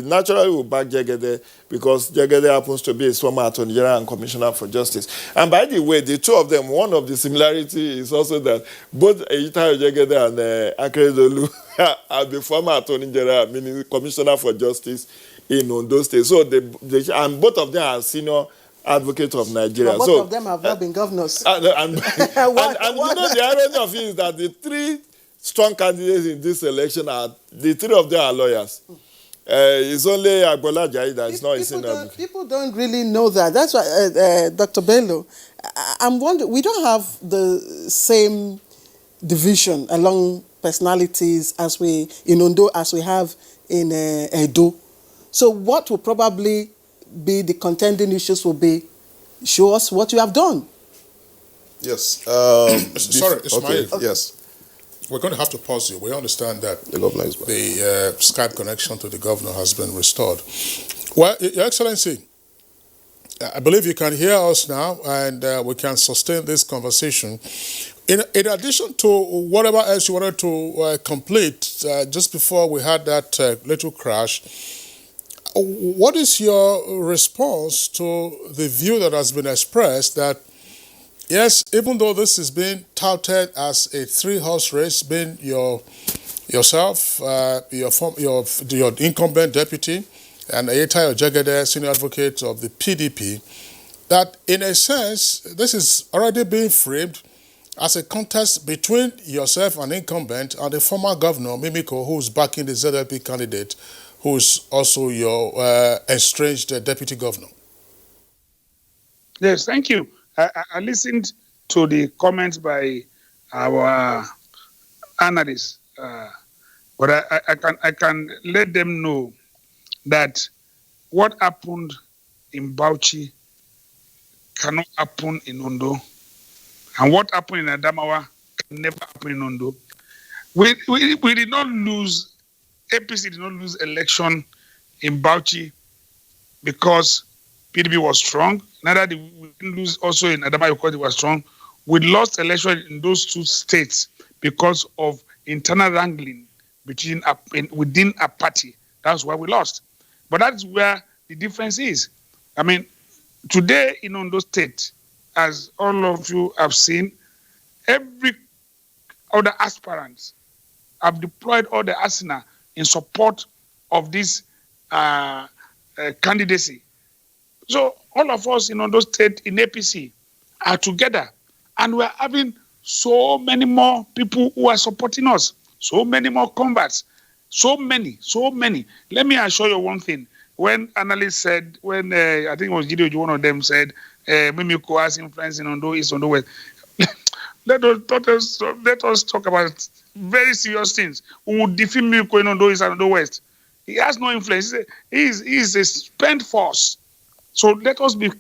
naturally will back Jegede because Jegede happens to be a former Attorney General and Commissioner for Justice. And by the way, the two of them, one of the similarity is also that both Ita Jegede and Akeredolu are the former Attorney General, meaning Commissioner for Justice in Ondo State. So and both of them are senior advocate of Nigeria. But both of them have not been governors. And you know the irony of it is that the three strong candidates in this election the three of them are lawyers. It's only Agbola Ajayi that is not a senior advocate. People don't really know that. That's why, Dr. Bello, I'm wondering, we don't have the same division along personalities in Ondo as we have in Edo. So what will probably be the contending issues will be, show us what you have done. Yes. Sorry, Ismail. Okay. Yes. We're going to have to pause you. We understand that the governor is back. The Skype connection to the governor has been restored. Well, Your Excellency, I believe you can hear us now, and we can sustain this conversation. In addition to whatever else you wanted to complete, just before we had that little crash, what is your response to the view that has been expressed that Yes, even though this is being touted as a three-horse race, being yourself, your incumbent deputy, and Ayeta Jagede, senior advocate of the PDP, that in a sense, this is already being framed as a contest between yourself, an incumbent, and the former governor, Mimiko, who's backing the ZLP candidate, who's also your estranged deputy governor. Yes, thank you. I listened to the comments by our analysts, but I can let them know that what happened in Bauchi cannot happen in Ondo, and what happened in Adamawa can never happen in Ondo. We did not lose, APC did not lose election in Bauchi because PDP was strong. Neither did we lose also in Adamawa because it was strong. We lost election in those two states because of internal wrangling within a party. That's why we lost. But that's where the difference is. I mean, today in Ondo State, as all of you have seen, every other aspirants have deployed all the arsenal in support of this candidacy. So all of us in Ondo State in APC are together, and we're having so many more people who are supporting us, so many more converts, so many. Let me assure you one thing. When analysts said, I think it was Gideon, one of them said, Mimiko has influence in Ondo East, Ondo West. Let us talk about very serious things. We will defeat Mimiko in Ondo East and Ondo West. He has no influence. He is a spent force. So let us be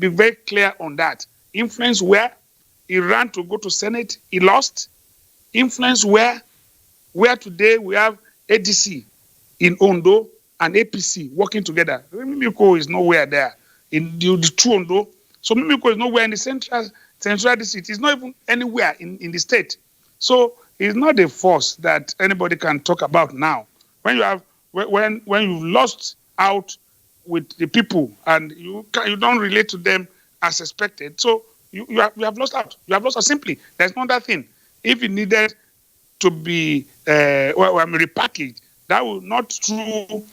very clear on that. Influence where he ran to go to Senate, he lost. Influence where today we have ADC in Ondo and APC working together. Mimiko is nowhere there in the true Ondo. So Mimiko is nowhere in the central district. It's not even anywhere in the state. So it's not a force that anybody can talk about now. When you lost out with the people and you don't relate to them as expected, so you have lost out. You have lost out simply. There's no other thing. If it needed to be repackaged, that will not through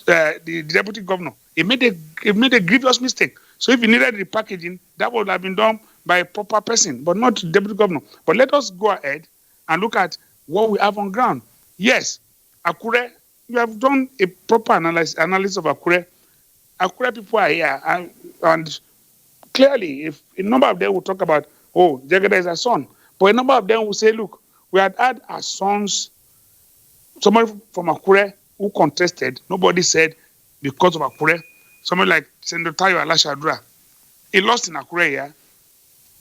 the deputy governor. It made a grievous mistake. So if it needed repackaging, that would have been done by a proper person, but not the deputy governor. But let us go ahead and look at what we have on ground. Yes, Akure, you have done a proper analysis of Akure. Akure people are here, and clearly, if a number of them will talk about, Jagada is a son, but a number of them will say, look, we had our sons, somebody from Akure who contested, nobody said because of Akure. Somebody like Senator Tayo Alashadra, he lost in Akure, yeah?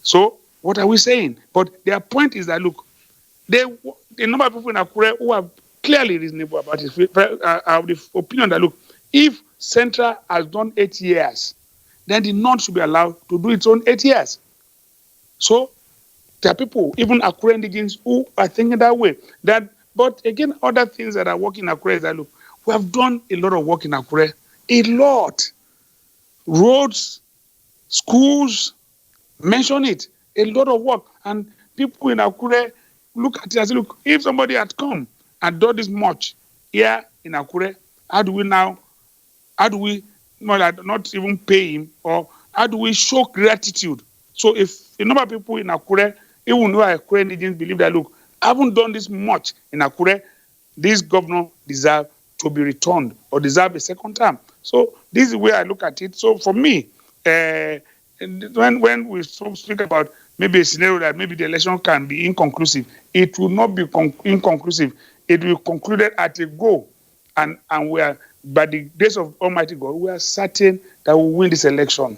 So, what are we saying? But their point is that, look, a number of people in Akure who are clearly reasonable about it, have the opinion that, look, if Central has done 8 years, then the North should be allowed to do its own 8 years. So, there are people, even Akure indigents, who are thinking that way. But again, other things that are working in Akure is that, look, we have done a lot of work in Akure. A lot. Roads, schools, mention it. A lot of work. And people in Akure look at it and say, look, if somebody had come and done this much here in Akure, how do we not even pay him, or how do we show gratitude? So if a number of people in Akure, even though Akure indigents believe that, look, I haven't done this much in Akure, this governor deserves to be returned or deserve a second term. So this is the way I look at it. So for me, when we speak about maybe a scenario that maybe the election can be inconclusive, it will not be inconclusive. It will be concluded at a goal. And we are, by the grace of Almighty God, we are certain that we will win this election.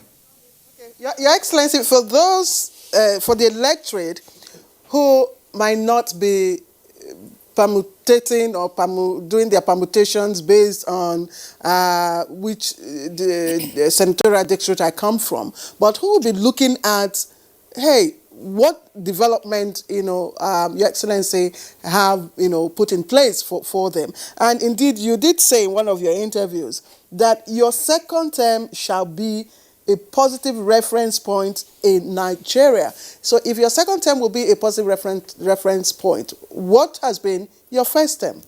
Okay. Your Excellency, for the electorate who might not be permutating or doing their permutations based on which the senatorial district I come from, but who will be looking at, hey, what development, Your Excellency, have, put in place for them. And indeed, you did say in one of your interviews that your second term shall be a positive reference point in Nigeria. So if your second term will be a positive reference point, what has been your first term?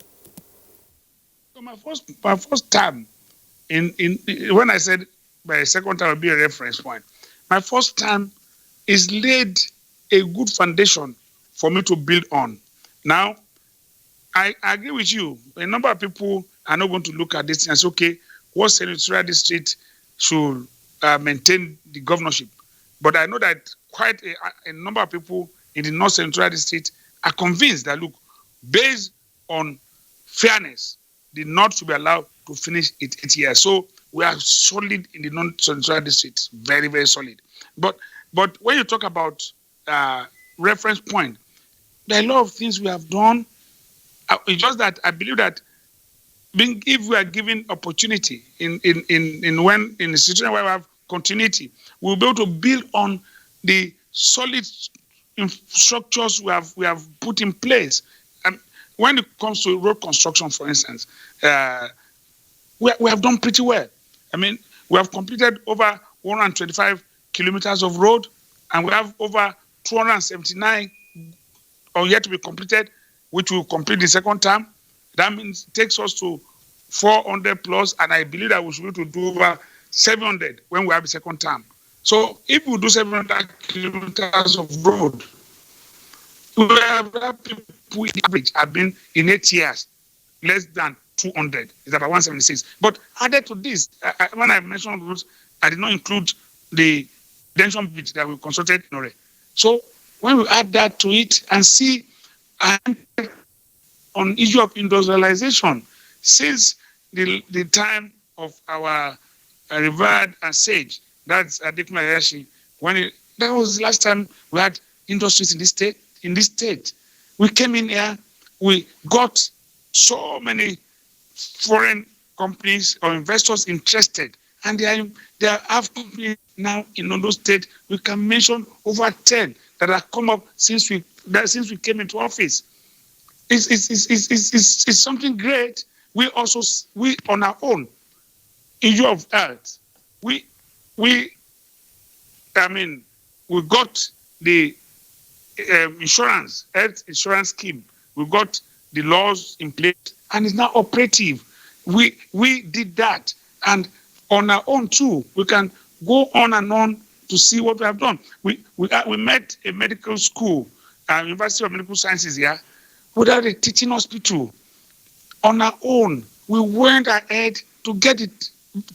So my first term, when I said my second term will be a reference point, my first term is laid a good foundation for me to build on. Now, I agree with you. A number of people are not going to look at this and say, okay, what senatorial district should maintain the governorship? But I know that quite a number of people in the North Senatorial District are convinced that, look, based on fairness, the North should be allowed to finish its 8 years. So we are solid in the North Senatorial District, very, very solid. But when you talk about reference point, there are a lot of things we have done. It's just that I believe that if we are given opportunity in a situation where we have continuity, we'll be able to build on the solid structures we have put in place. And when it comes to road construction, for instance, we have done pretty well. I mean, we have completed over 125 kilometers of road, and we have over 279 yet to be completed, which will complete the second term. That means it takes us to 400 plus, and I believe that we should be able to do over 700 when we have the second term. So if we do 700 kilometers of road, we have people in average have been in 8 years less than 200. It's about 176. But added to this, when I mentioned roads, I did not include the Dension Bridge that we constructed in Ore. So when we add that to it and see on issue of industrialization, since the time of our revered and sage, that's Adekunle Ayashi, that was the last time we had industries in this state. We came in here, we got so many foreign companies or investors interested, and there are companies now in Ondo State. We can mention over 10 that have come up since we came into office. It's something great. We on our own issue of health, we got the health insurance scheme. We got the laws in place, and it's now operative. We did that, and on our own too, we can go on and on to see what we have done. We met a medical school, University of Medical Sciences here, without a teaching hospital. On our own, we went ahead to get the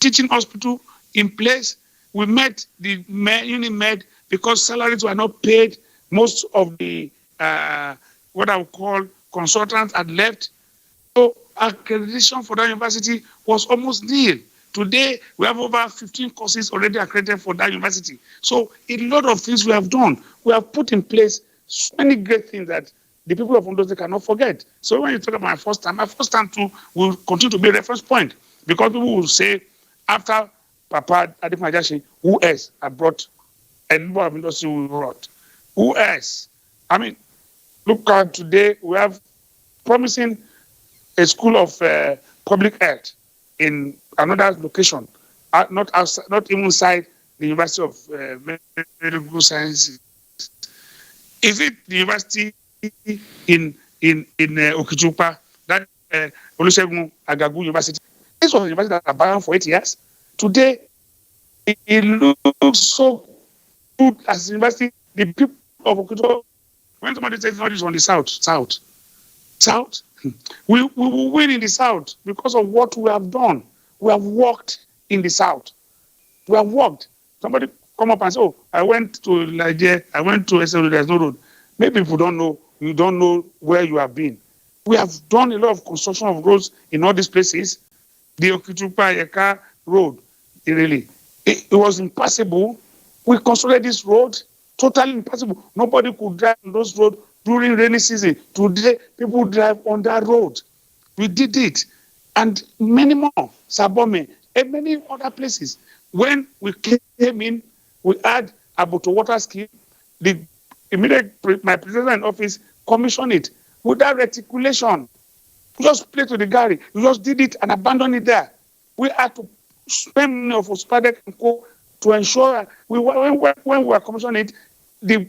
teaching hospital in place. We met the Unimed because salaries were not paid. Most of the what I would call consultants had left. So accreditation for that university was almost nil. Today, we have over 15 courses already accredited for that university. So a lot of things we have done. We have put in place so many great things that the people of Ondo State cannot forget. So when you talk about my first time too will continue to be a reference point, because people will say, after Papa Adekunle Ayashi, who else had brought a number of industry we brought? Who else? I mean, look at today, we have promising a school of public health in another location, not outside, not even inside the University of Medical Sciences. Is it the university in Okitiupa, that Olusegun Agagu University? This was a university that abandoned for 8 years. Today, it looks so good as a university. The people of Okitiupa, when somebody says not is on the south, we will win in the south because of what we have done. We have worked in the south. We have worked. Somebody come up and say, oh, I went to Nigeria, I went to SLU, there's no road. Maybe people don't know, you don't know where you have been. We have done a lot of construction of roads in all these places. The Okitiupa Yeka road, it was impossible. We constructed this road, totally impossible. Nobody could drive on those roads during rainy season. Today, people drive on that road. We did it. And many more, Sabome, and many other places. When we came in, we had about a water scheme. My predecessor in office commissioned it without reticulation. Just play to the galley. You just did it and abandoned it there. We had to spend money of Spadek and Co. to ensure that when we were commissioning it, the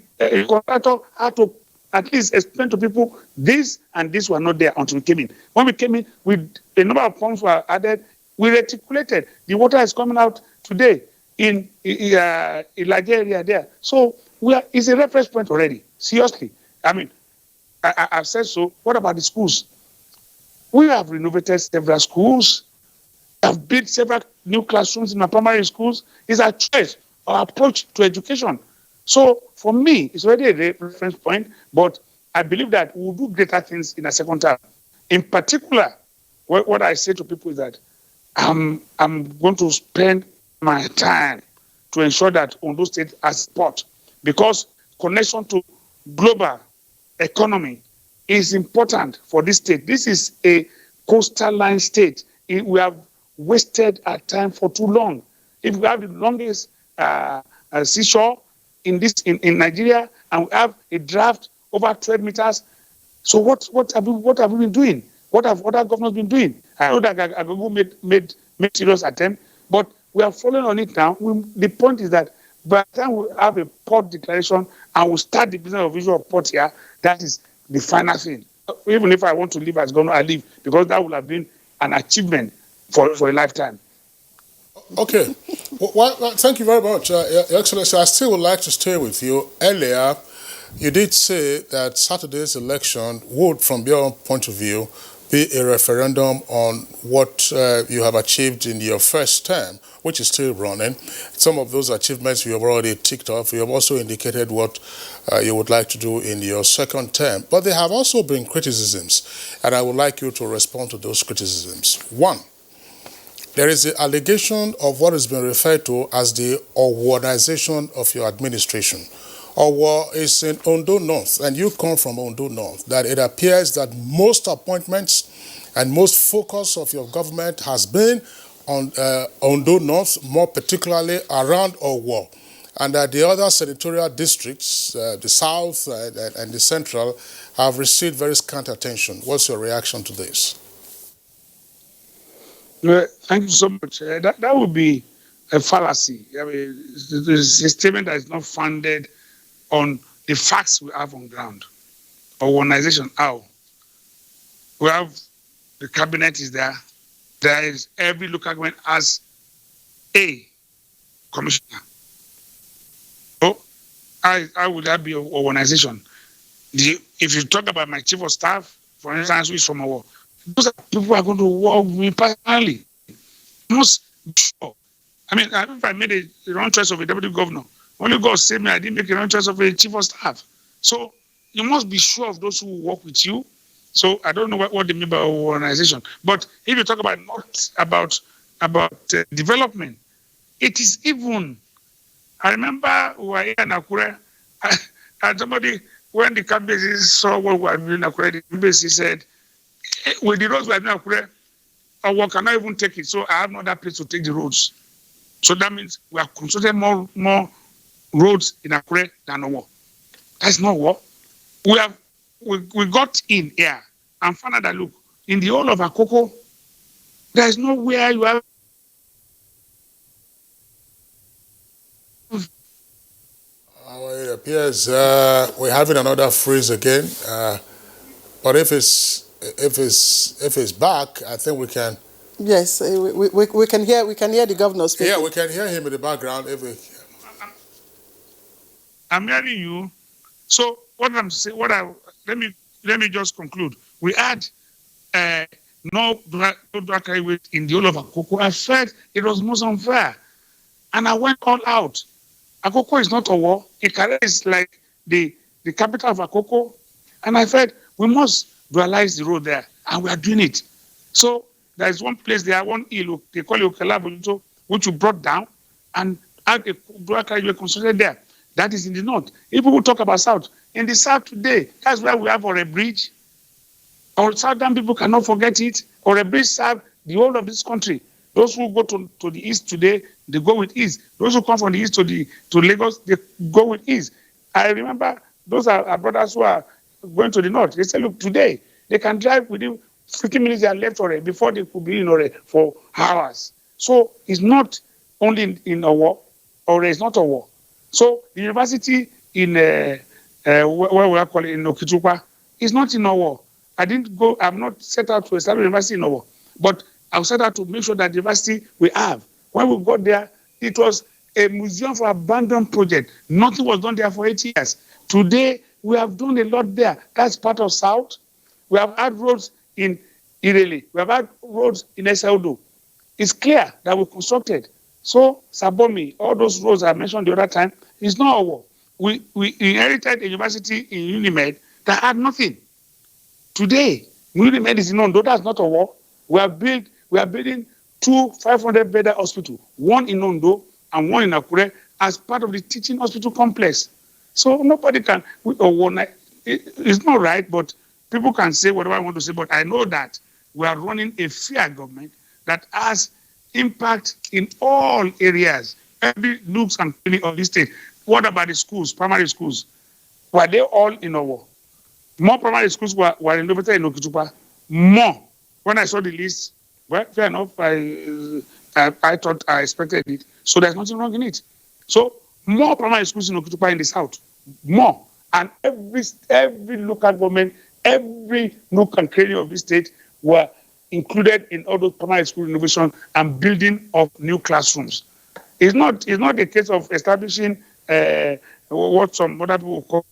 contractor had to at least explain to people this and this were not there until we came in. When we came in, a number of pumps were added. We reticulated. The water is coming out today in Nigeria there. So it's a reference point already. Seriously. I mean, I've said so. What about the schools? We have renovated several schools. We have built several new classrooms in our primary schools. It's our choice, our approach to education. So for me, it's already a reference point, but I believe that we'll do greater things in a second term. In particular, what I say to people is that I'm going to spend my time to ensure that Ondo State has support, because connection to global economy is important for this state. This is a coastal line state. We have wasted our time for too long. If we have the longest seashore in Nigeria, and we have a draft over 12 meters, so what have we been doing? What have other governors been doing? I know that Agogo made serious attempt, but we are following on it now. The point is that by the time we have a port declaration and we start the business of visual port here, that is the final thing. Even if I want to leave as governor, I leave, because that would have been an achievement for a lifetime. Okay. Well, thank you very much, Your Excellency. I still would like to stay with you. Earlier, you did say that Saturday's election would, from your point of view, be a referendum on what you have achieved in your first term, which is still running. Some of those achievements you have already ticked off. You have also indicated what you would like to do in your second term. But there have also been criticisms, and I would like you to respond to those criticisms. One, there is the allegation of what has been referred to as the Owoization of your administration. Owo is in Ondo North, and you come from Ondo North, that it appears that most appointments and most focus of your government has been on Ondo North, more particularly around Owo, and that the other senatorial districts, the South and the Central, have received very scant attention. What's your reaction to this? Thank you so much. That would be a fallacy. I mean, it's a statement that is not founded on the facts we have on ground. Organization, how? We have the cabinet is there. There is every local government has a commissioner. So, how would that be an organization? If you talk about my chief of staff, for instance, who is from our, those are people who are going to work with me personally. Most sure. I mean, if I made a wrong choice of a deputy governor, only God saved me, I didn't make a wrong choice of a chief of staff. So you must be sure of those who work with you. So I don't know what they mean by organization. But if you talk about not about development, it is even. I remember we were here in Akure, and somebody, when the cabinet saw what we were doing in Akure, the cabinet said, with the roads we are doing in Akure, I cannot even take it. So I have no other place to take the roads. So that means we have constructed more roads in Akure than Owo. That's not what. We got in here and found out that, look, in the whole of Akoko, there is nowhere you have. It appears we're having another freeze again. But if it's back, I think we can. Yes, we can hear the governor speaking. Yeah, we can hear him in the background. I'm hearing you. So what I'm saying, let me just conclude. We had no drug weight in the whole of Akoko. I felt it was most unfair, and I went all out. Akoko is not Owo. Ikare is like the capital of Akoko, and I felt we must dualize the road there, and we are doing it. So there is one place there, one hill, they call it Okelabonito, which you brought down, and had a drug carriageway constructed there. That is in the north. If people talk about south, in the south today, that's where we have a bridge. Our southern people cannot forget it. Or a bridge serve the whole of this country. Those who go to the east today, they go with ease. Those who come from the east to Lagos, they go with ease. I remember those are our brothers who are going to the north. They say, look, today they can drive within 15 minutes they are left already before they could be in Ore for hours. So it's not only in Owo. or it's not a war. So the university in where we are calling in Okitupa is not in a war. I'm not set out to establish a university in a war, but I was set out to make sure that the university we have. When we got there, it was a museum for abandoned project. Nothing was done there for 8 years. Today, we have done a lot there. That's part of South. We have had roads in Irele. We have had roads in Eseldo. It's clear that we constructed. So, Sabomi, all those roads I mentioned the other time, it's not a war. We inherited a university in Unimed that had nothing. Today, Unimed is in Ondo. That's not a war. We are building 2 500-bed hospitals, one in Ondo and one in Akure, as part of the teaching hospital complex. So nobody can. It's not right, but people can say whatever I want to say. But I know that we are running a fair government that has impact in all areas, every nooks and cranny of the state. What about the schools, primary schools? Were they all in a war? More primary schools were renovated in Okitupa. More. When I saw the list, well, fair enough, I thought I expected it. So there's nothing wrong in it. So more primary schools in Okitupa in the south. More. And every local government, every nook and cranny of the state were included in all those primary school renovation and building of new classrooms. It's not a case of establishing what some other people call.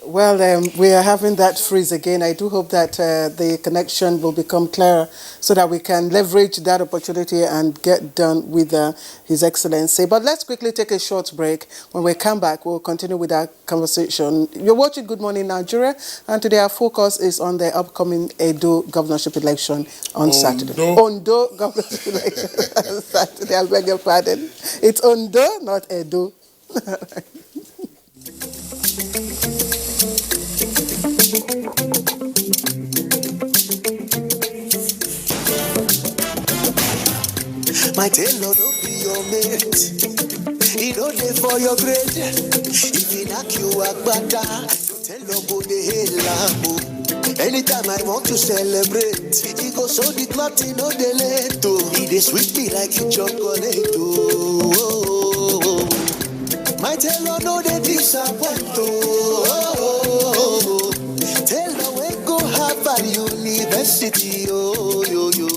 Well, we are having that freeze again. I do hope that the connection will become clearer so that we can leverage that opportunity and get done with His Excellency. But let's quickly take a short break. When we come back, we'll continue with our conversation. You're watching Good Morning Nigeria, and today our focus is on the upcoming Edo governorship election on Saturday. Ondo governorship election on Saturday. I beg your pardon. It's Ondo, not Edo. My tailor don't be your mate. He don't dey for your grade. If he knock you agbada, you tell him go dey hail lambo. Anytime I want to celebrate, he go so the cloth he no dey late to. He dey sweet me like a chocolate. Oh. My tailor no dey disappoint. Oh. Tailor we go Harvard University. Oh yo yo.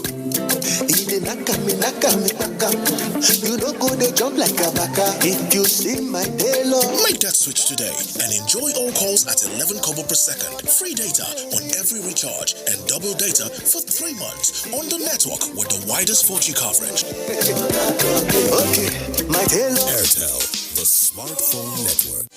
You don't go they jump like a baka. If you see my tailor, make that switch today and enjoy all calls at 11 kobo per second. Free data on every recharge and double data for 3 months on the network with the widest 4G coverage. Okay, my tailor. Airtel, the smartphone network.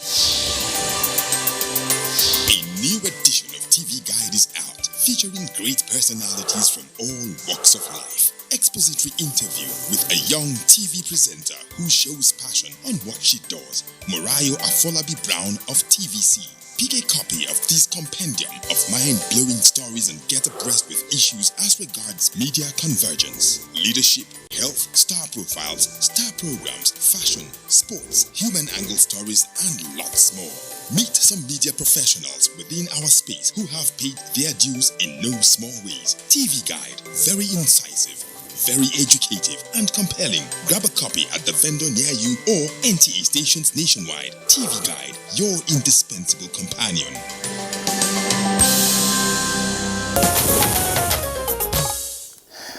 A new edition of TV Guide is out, featuring great personalities from all walks of life. Expository interview with a young TV presenter who shows passion on what she does, Morayo Afolabi Brown of TVC. Pick a copy of this compendium of mind-blowing stories and get abreast with issues as regards media convergence, leadership, health, star profiles, star programs, fashion, sports, human angle stories, and lots more. Meet some media professionals within our space who have paid their dues in no small ways. TV Guide, very incisive, very educative and compelling. Grab a copy at the vendor near you or NTA stations nationwide. TV Guide, your indispensable companion.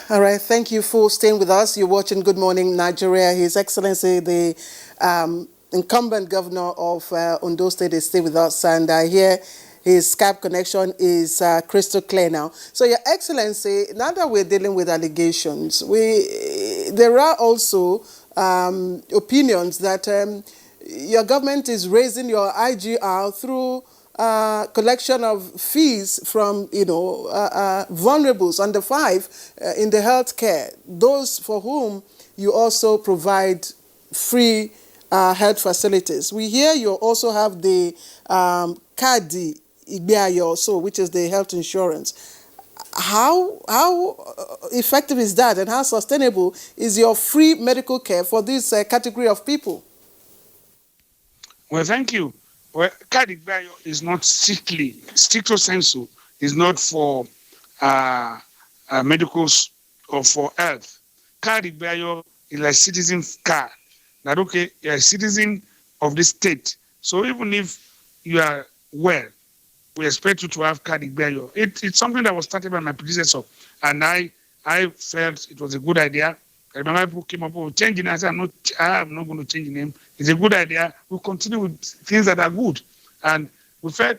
All right, thank you for staying with us. You're watching Good Morning Nigeria. His Excellency, the incumbent governor of Ondo State, is still with us, and I hear his Skype connection is crystal clear now. So, Your Excellency, now that we're dealing with allegations, there are also opinions that your government is raising your IGR through collection of fees from, vulnerables under 5 in the healthcare, those for whom you also provide free health facilities. We hear you also have the Kadi Igbeayo also, which is the health insurance. How effective is that, and how sustainable is your free medical care for this category of people? Well, thank you. Well, Kadi Igbeayo is not stricto sensu, is not for medical or for health. Card Igbeayo is like citizen card. That okay, you're a citizen of the state. So even if you are well, we expect you to have card Igbeayo. It's something that was started by my predecessor, and I felt it was a good idea. I remember people came up with changing. I said, I'm not going to change the name. It's a good idea. We'll continue with things that are good. And we felt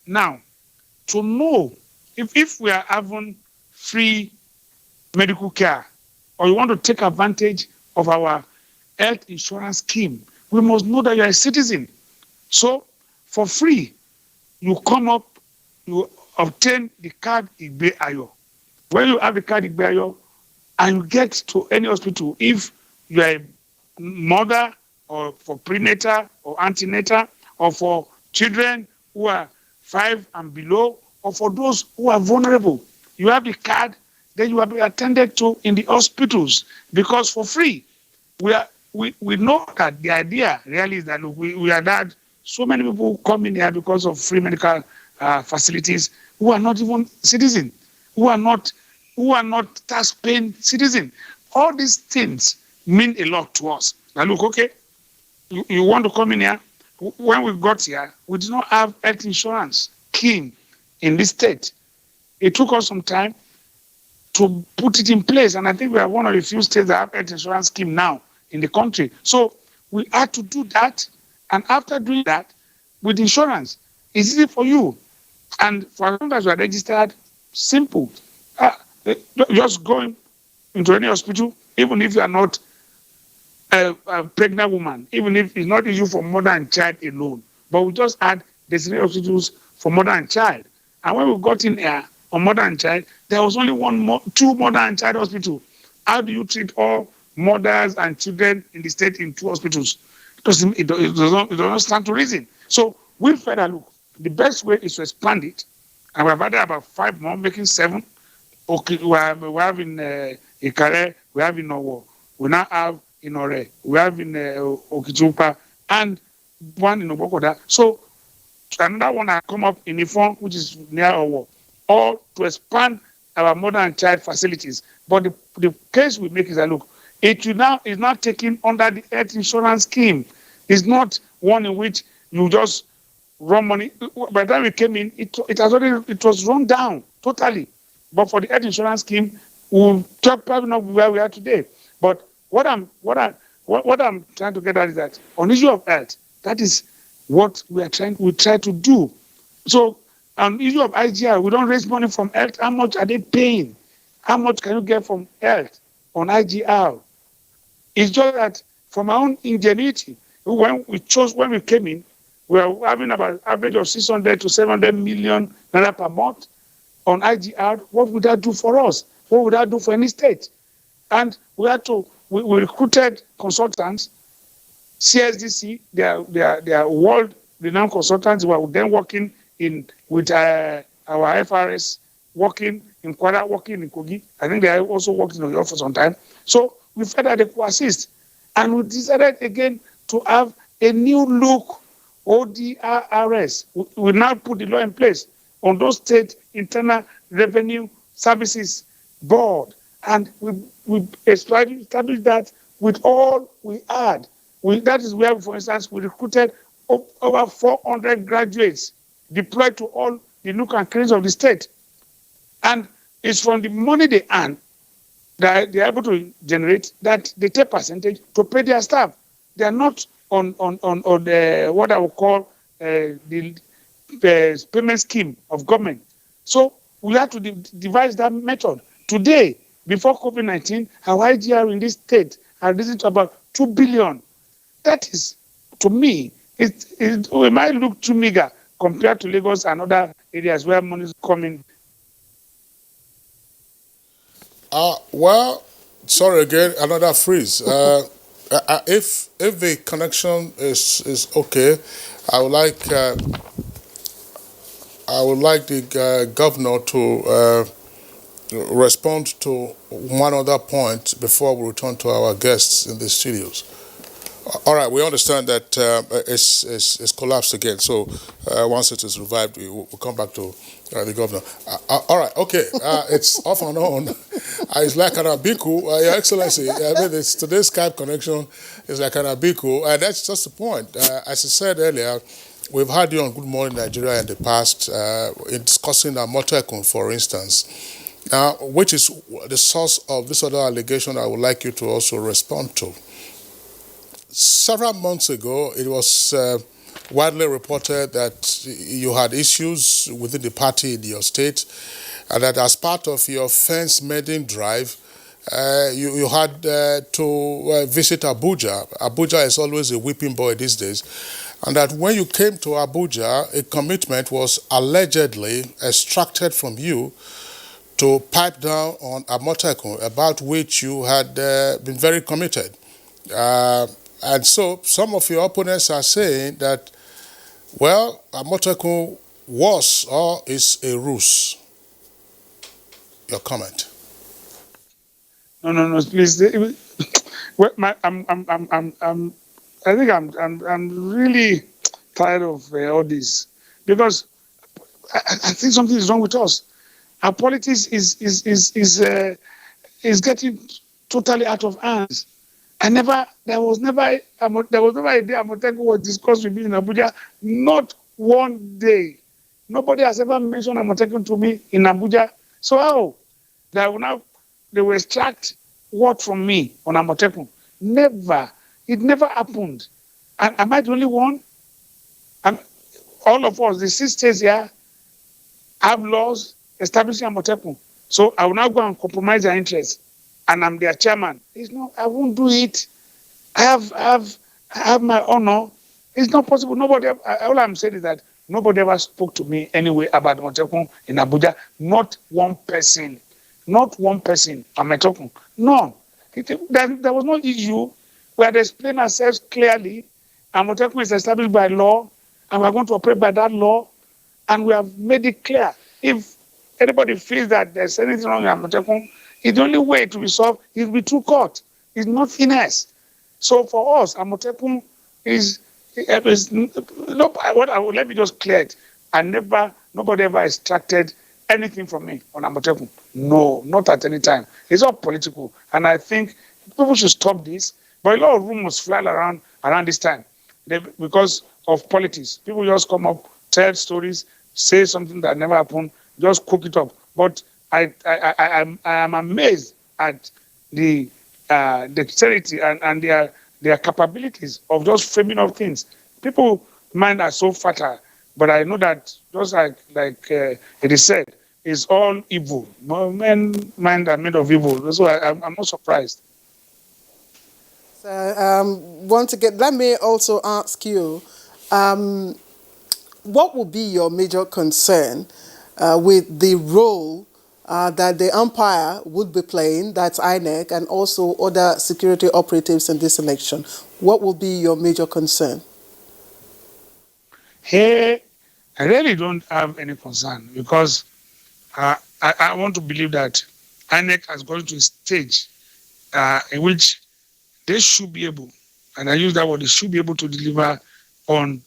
now to know if we are having free medical care or you want to take advantage of our health insurance scheme, we must know that you're a citizen. So for free, you come up, you obtain the card Igbeayo. When you have the card Igbeayo and you get to any hospital, if you are a mother or for prenatal or antenatal or for children who are 5 and below or for those who are vulnerable, you have the card, then you will be attended to in the hospitals because for free. We know that the idea really is that we are that so many people come in here because of free medical facilities who are not even citizens, who are not tax-paying citizens. All these things mean a lot to us. Now look, okay, you want to come in here. When we got here, we did not have health insurance scheme in this state. It took us some time to put it in place, and I think we are one of the few states that have health insurance scheme now in the country. So we had to do that, and after doing that, with insurance, it's easy for you. And for as long as you are registered, simple. Just going into any hospital, even if you are not a pregnant woman, even if it's not easy for mother and child alone, but we just had designated hospitals for mother and child. And when we got in here on mother and child, there was only two mother and child hospitals. How do you treat all mothers and children in the state in 2 hospitals? Because it does not stand to reason. So we felt that, look, the best way is to expand it. And we've added about 5 more, making 7. Okay, we have in Ikare, we have in Owo, we now have in Ore, we have in Okitupa, and one in Obokoda. So another one has come up in Ifon, which is near Owo, all to expand our mother and child facilities. But the case we make is that, look, it is not taken under the health insurance scheme. It's not one in which you just run money. By the time we came in, it was run down totally. But for the health insurance scheme, we'll probably not where we are today. But what I'm trying to get at is that on the issue of health, that is what we try to do. So on the issue of IGR, we don't raise money from health. How much are they paying? How much can you get from health on IGR? It's just that from our own ingenuity, when we came in, we are having about an average of 600 to 700 million naira per month on IGR. What would that do for us? What would that do for any state? And we recruited consultants, CSDC, they are world-renowned consultants who are then working with our FRS, working in Kwara, working in Kogi. I think they are also working on the office on time. So we felt that they could assist. And we decided again to have a new look ODRRS. We now put the law in place on those state internal revenue services board. And we established that with all we had. That is where, for instance, we recruited over 400 graduates deployed to all the nook and crannies of the state. And it's from the money they earn that they're able to generate that they take percentage to pay their staff. They are not on what I would call the payment scheme of government. So we have to devise that method. Today, before COVID-19, our IGR in this state has risen to about 2 billion. That is, to me, it might look too meager compared to Lagos and other areas where money is coming. Well, sorry again, another freeze. If the connection is okay, I would like the governor to respond to one other point before we return to our guests in the studios. All right, we understand that it's collapsed again. So once it is revived, we'll come back to the governor. All right, okay, it's off and on. It's like an abiku, Your Excellency. I mean, today's Skype connection is like an abiku, and that's just the point. As I said earlier, we've had you on Good Morning Nigeria in the past in discussing Amotekun, for instance, which is the source of this other allegation I would like you to also respond to. Several months ago, it was widely reported that you had issues within the party in your state, and that as part of your fence mending drive, you had to visit Abuja. Abuja is always a whipping boy these days. And that when you came to Abuja, a commitment was allegedly extracted from you to pipe down on Amotekun, about which you had been very committed. And so some of your opponents are saying that, well, Amotekun was or is a ruse. Your comment? No, please. Well, I think I'm really tired of all this, because I think something is wrong with us. Our politics is getting totally out of hands. There was never a day Amotekun was discussed with me in Abuja. Not one day. Nobody has ever mentioned Amotekun to me in Abuja. So how? They will extract word from me on Amotekun. Never. It never happened. And am I the only one? And all of us, the 6 states here, have laws establishing Amotekun. So I will now go and compromise their interests. And I'm their chairman. I won't do it. I have my honor. It's not possible. All I'm saying is that nobody ever spoke to me anyway about Amotekun in Abuja. Not one person. Not one person. Amotekun. None. There was no issue. We had explained ourselves clearly. Amotekun is established by law, and we're going to operate by that law. And we have made it clear. If anybody feels that there's anything wrong with Amotekun, the only way to be solved is be through court. It's not finesse. So for us, Amotekun let me just clear it. Nobody ever extracted anything from me on Amotekun. No, not at any time. It's all political. And I think people should stop this. But a lot of rumors fly around this time because of politics. People just come up, tell stories, say something that never happened, just cook it up. But I am amazed at the dexterity and their capabilities of just framing up things. People mind are so fertile, but I know that just like it is said, it's all evil. Men mind are made of evil. So I'm not surprised. Once again, let me also ask you, what would be your major concern with the role that the umpire would be playing, that's INEC, and also other security operatives in this election? What will be your major concern? Hey, I really don't have any concern, because I want to believe that INEC has gone to a stage in which they should be able, and I use that word, they should be able to deliver on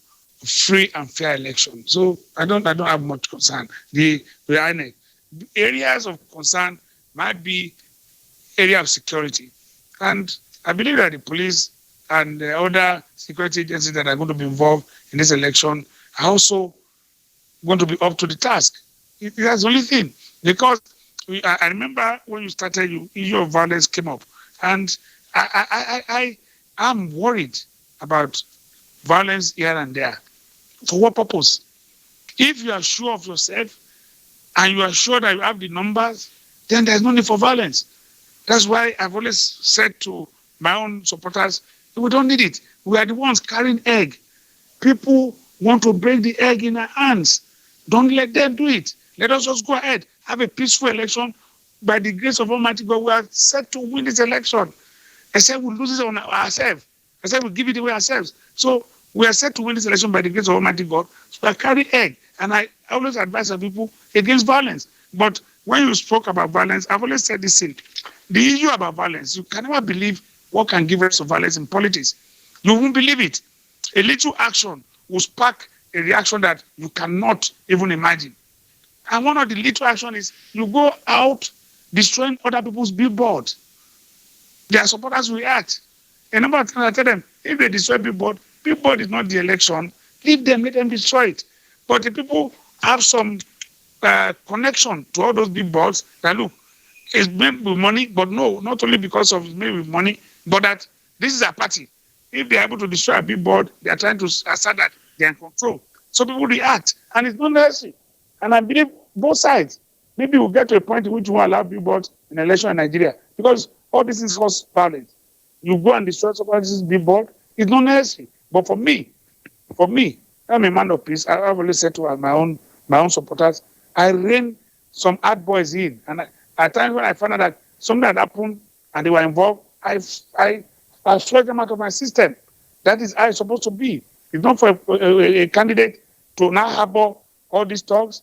free and fair election. So I don't have much concern. The INEC. Areas of concern might be area of security. And I believe that the police and the other security agencies that are going to be involved in this election are also going to be up to the task. That's the only thing. Because I remember when you started, issue of violence came up. And I'm worried about violence here and there. For what purpose? If you are sure of yourself, and you are sure that you have the numbers, then there's no need for violence. That's why I've always said to my own supporters, we don't need it. We are the ones carrying egg. People want to break the egg in our hands. Don't let them do it. Let us just go ahead, have a peaceful election. By the grace of Almighty God, we are set to win this election. I said we lose it on ourselves. I said we give it away ourselves. So we are set to win this election by the grace of Almighty God. So we are carrying egg. And I always advise people against violence. But when you spoke about violence, I've always said this thing. The issue about violence, you can never believe what can give rise to violence in politics. You won't believe it. A little action will spark a reaction that you cannot even imagine. And one of the little action is you go out destroying other people's billboards. Their supporters react. A number of times I tell them, if they destroy billboard is not the election. Leave them, let them destroy it. But the people have some connection to all those billboards that look, it's made with money, but no, not only because of it's made with money, but that this is a party. If they're able to destroy a billboard, they are trying to assert that they're in control. So people react, and it's not necessary. And I believe both sides. Maybe we'll get to a point in which we will allow billboards in election in Nigeria, because all this is cause violence. You go and destroy somebody's billboard, it's not necessary. But for me, I'm a man of peace. I've always said to my own supporters, I rein some hard boys in, and at times when I found out that something had happened and they were involved, I flushed them out of my system. That is how it's supposed to be. It's not for a candidate to now harbor all these talks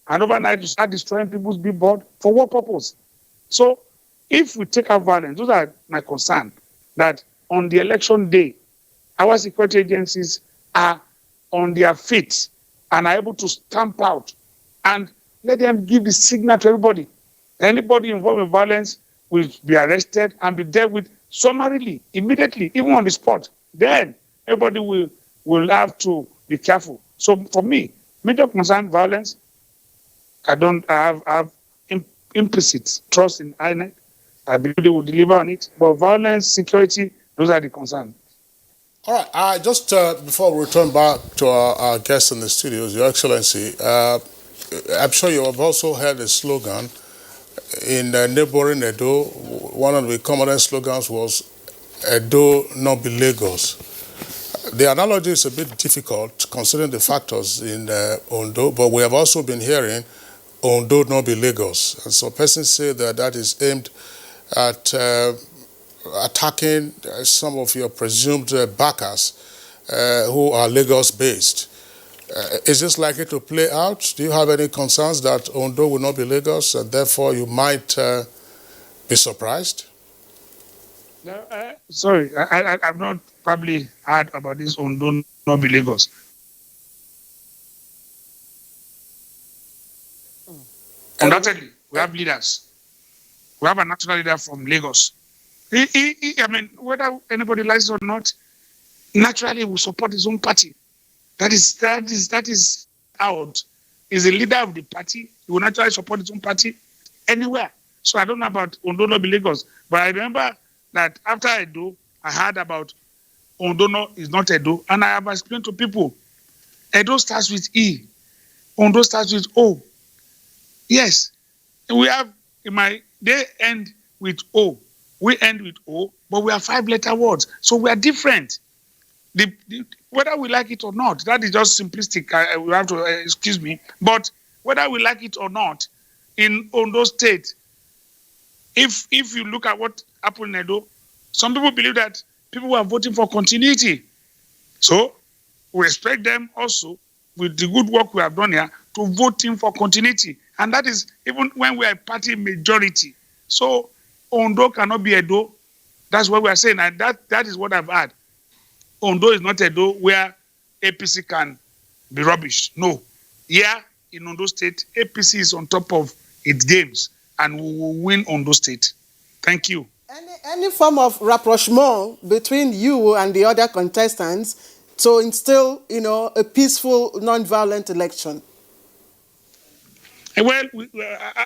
and overnight to start destroying people's billboard. For what purpose? So if we take out violence, those are my concern, that on the election day, our security agencies are on their feet and are able to stamp out and let them give the signal to everybody. Anybody involved in violence will be arrested and be dealt with summarily, immediately, even on the spot. Then everybody will have to be careful. So for me, major concern, violence. I have implicit trust in INEC. I believe they will deliver on it. But violence, security, those are the concerns. All right. Just before we return back to our guests in the studios, Your Excellency, I'm sure you have also heard a slogan in neighboring Edo. One of the commonest slogans was Edo not be Lagos. The analogy is a bit difficult considering the factors in Ondo, but we have also been hearing Ondo not be Lagos. And so persons say that that is aimed at attacking some of your presumed backers who are Lagos-based. Is this likely to play out? Do you have any concerns that Ondo will not be Lagos and therefore you might be surprised? No, sorry, I've not probably heard about this Ondo not be Lagos. Undoubtedly, we have leaders. We have a national leader from Lagos. I mean, whether anybody likes it or not, naturally he will support his own party. That is out. He's a leader of the party. He will naturally support his own party anywhere. So I don't know about Ondo not be Lagos, but I remember that after Edo, I heard about Ondo is not Edo, and I have explained to people, Edo starts with E, Ondo starts with O. Yes, we have they end with O. We end with O, but we are 5-letter words, so we are different. Whether we like it or not, that is just simplistic. We have to excuse me, but whether we like it or not, in Ondo State, if you look at what happened in Edo, some people believe that people were voting for continuity. So we expect them also, with the good work we have done here, to vote in for continuity. And that is even when we are party majority. So Ondo cannot be Edo. That's what we are saying. And that is what I've heard. Ondo is not Edo where APC can be rubbish. No. Here in Ondo State, APC is on top of its games and we will win Ondo State. Thank you. Any form of rapprochement between you and the other contestants to instill, a peaceful, non-violent election? Well,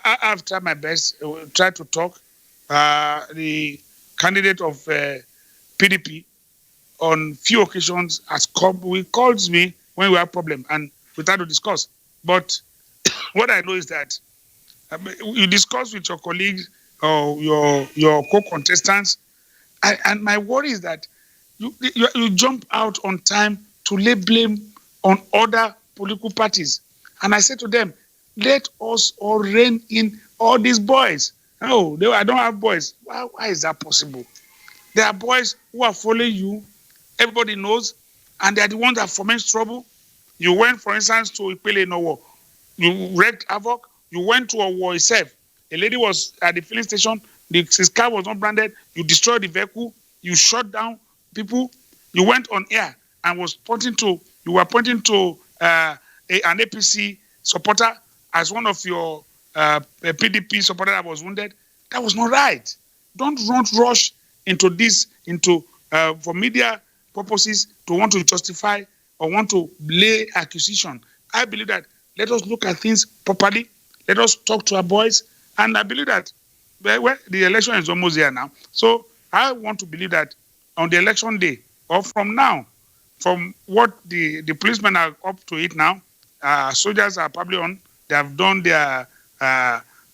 I've tried my best. Try to talk. The candidate of PDP on few occasions has calls me when we have problem and we try to discuss. But what I know is that you discuss with your colleagues or your co-contestants, and my worry is that you jump out on time to lay blame on other political parties. And I say to them, let us all rein in all these boys. No, I don't have boys. Why is that possible? There are boys who are following you. Everybody knows, and they are the ones that foment trouble. You went, for instance, to Ipele Nowo. You wreaked havoc. You went to a war itself. A lady was at the filling station. His car was not branded. You destroyed the vehicle. You shot down people. You went on air and you were pointing to an APC supporter as one of your PDP supporter that was wounded. That was not right. Don't rush into this, for media purposes, to want to justify or want to lay accusation. I believe that let us look at things properly. Let us talk to our boys. And I believe that the election is almost here now. So I want to believe that on the election day, or from now, from what the policemen are up to it now, soldiers are probably on. They have done their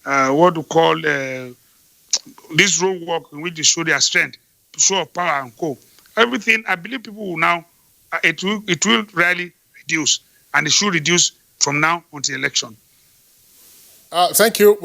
what to call this road work in which they show their strength, show of power and co. Everything, I believe people will now, it will really reduce, and it should reduce from now until election. Thank you.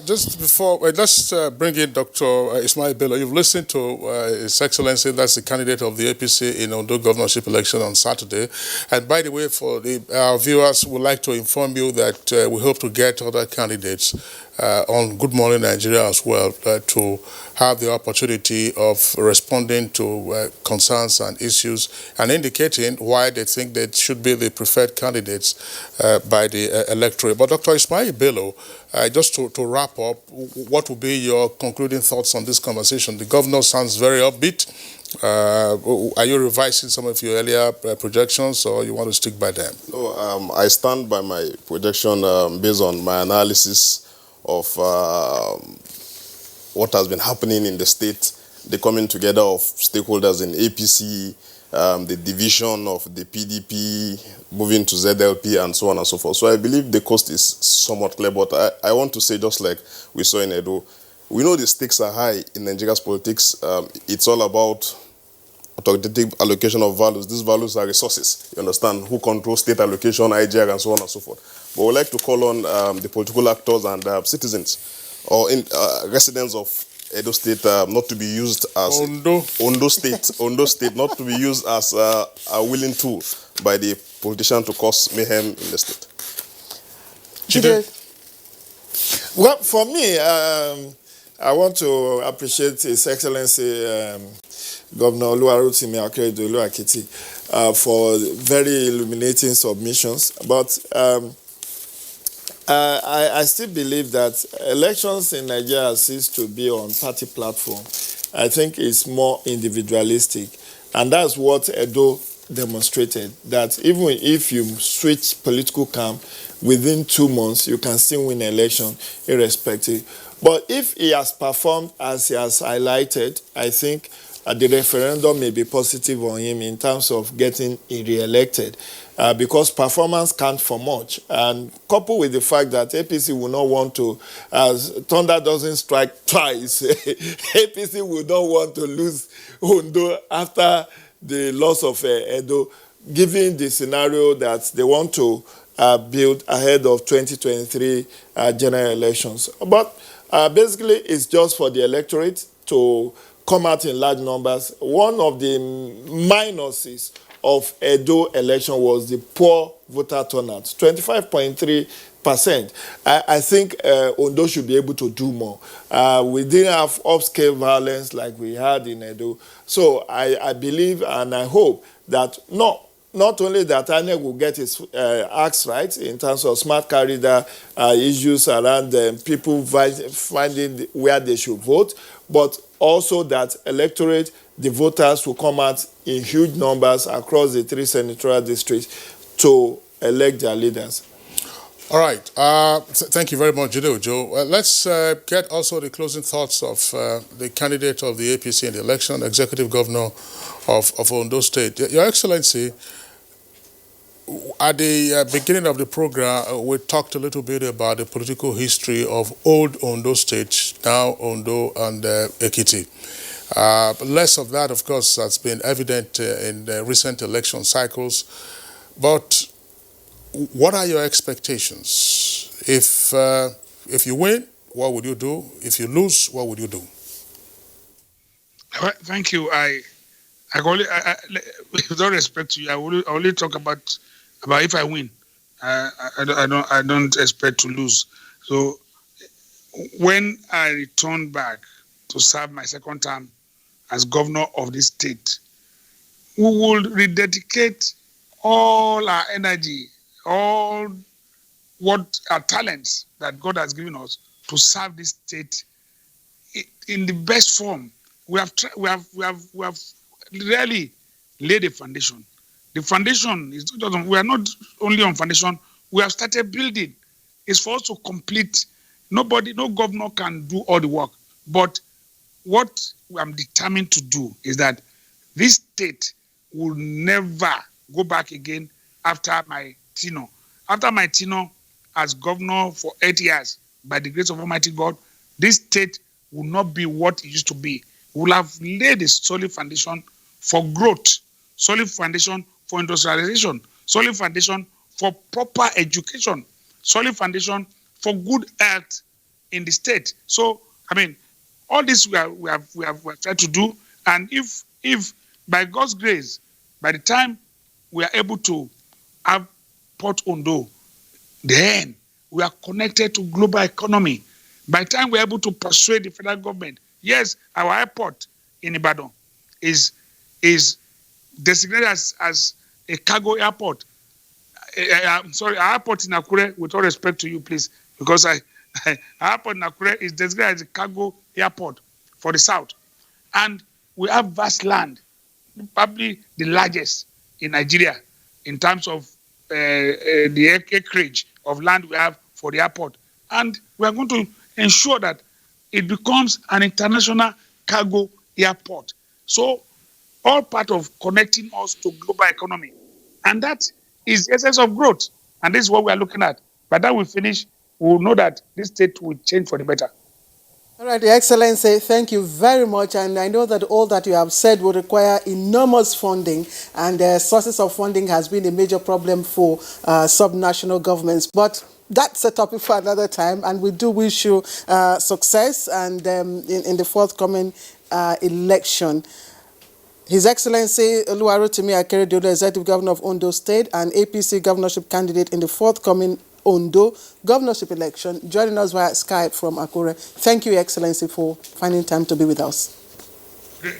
Just before, let's bring in Dr. Ismail Bello. You've listened to His Excellency, that's the candidate of the APC in Ondo governorship election on Saturday. And by the way, for our viewers, we'd like to inform you that we hope to get other candidates on Good Morning Nigeria as well to have the opportunity of responding to concerns and issues and indicating why they think they should be the preferred candidates by the electorate. But Dr. Ismail Bello, just to wrap up, what would be your concluding thoughts on this conversation? The governor sounds very upbeat. Are you revising some of your earlier projections, or you want to stick by them? No, I stand by my projection based on my analysis of what has been happening in the state, the coming together of stakeholders in APC, the division of the PDP, moving to ZLP, and so on and so forth. So I believe the coast is somewhat clear, but I want to say, just like we saw in Edo, we know the stakes are high in Nigeria's politics. It's all about authoritative allocation of values. These values are resources, you understand, who control state allocation, IGR, and so on and so forth. But we'd like to call on the political actors and citizens or residents of Edo State not to be used as Ondo State, not to be used as a willing tool by the politician to cause mayhem in the state. Well, for me, I want to appreciate His Excellency Governor Oluwarotimi Akeredolu-Akiti for very illuminating submissions. But I still believe that elections in Nigeria cease to be on party platform. I think it's more individualistic. And that's what Edo demonstrated, that even if you switch political camp, within 2 months, you can still win an election irrespective. But if he has performed as he has highlighted, I think the referendum may be positive on him in terms of getting re-elected. Because performance counts for much. And coupled with the fact that APC will not want to, as thunder doesn't strike twice, APC will not want to lose Ondo after the loss of Edo, given the scenario that they want to build ahead of 2023 general elections. But basically, it's just for the electorate to come out in large numbers. One of the minuses of Edo election was the poor voter turnout, 25.3%. I think Ondo should be able to do more. We didn't have upscale violence like we had in Edo. So I believe and I hope that not only that INEC will get its acts right in terms of smart corridor issues around people finding where they should vote, but also that electorate, the voters will come out in huge numbers across the 3 senatorial districts to elect their leaders. All right. Thank you very much, Jide Ojo. Let's get also the closing thoughts of the candidate of the APC in the election, Executive Governor of Ondo State. Your Excellency, at the beginning of the program, we talked a little bit about the political history of old Ondo State, now Ondo and Ekiti. Less of that, of course, has been evident in the recent election cycles. But what are your expectations? If you win, what would you do? If you lose, what would you do? Thank you. With all respect to you, I will only talk about if I win. I don't expect to lose. So when I return back to serve my second term as governor of this state, we will rededicate all our energy, all what our talents that God has given us to serve this state in the best form. We have really laid a foundation. The foundation is not just we are not only on foundation, we have started building. It's for us to complete. No governor can do all the work. But what I'm determined to do is that this state will never go back again after my tenure. After my tenure as governor for 8 years, by the grace of Almighty God, this state will not be what it used to be. We will have laid a solid foundation for growth, solid foundation for industrialization, solid foundation for proper education, solid foundation for good health in the state. So, I mean, all this we have tried to do, and if by God's grace, by the time we are able to have Port Ondo, then we are connected to global economy. By the time we are able to persuade the federal government, yes, our airport in Ibadan is designated as a cargo airport. I'm sorry, our airport in Akure, with all respect to you, please, because our airport in Akure is designated as a cargo airport for the south. And we have vast land, probably the largest in Nigeria in terms of the acreage of land we have for the airport. And we are going to ensure that it becomes an international cargo airport. So all part of connecting us to global economy. And that is the essence of growth. And this is what we are looking at. By the time we finish, we will know that this state will change for the better. All right, Your Excellency, thank you very much. And I know that all that you have said will require enormous funding, and sources of funding has been a major problem for subnational governments. But that's a topic for another time, and we do wish you success and in the forthcoming election. His Excellency Oluwarotimi Akeredolu, Executive Governor of Ondo State and APC governorship candidate in the forthcoming Ondo governorship election, joining us via Skype from Akure. Thank you, Your Excellency, for finding time to be with us.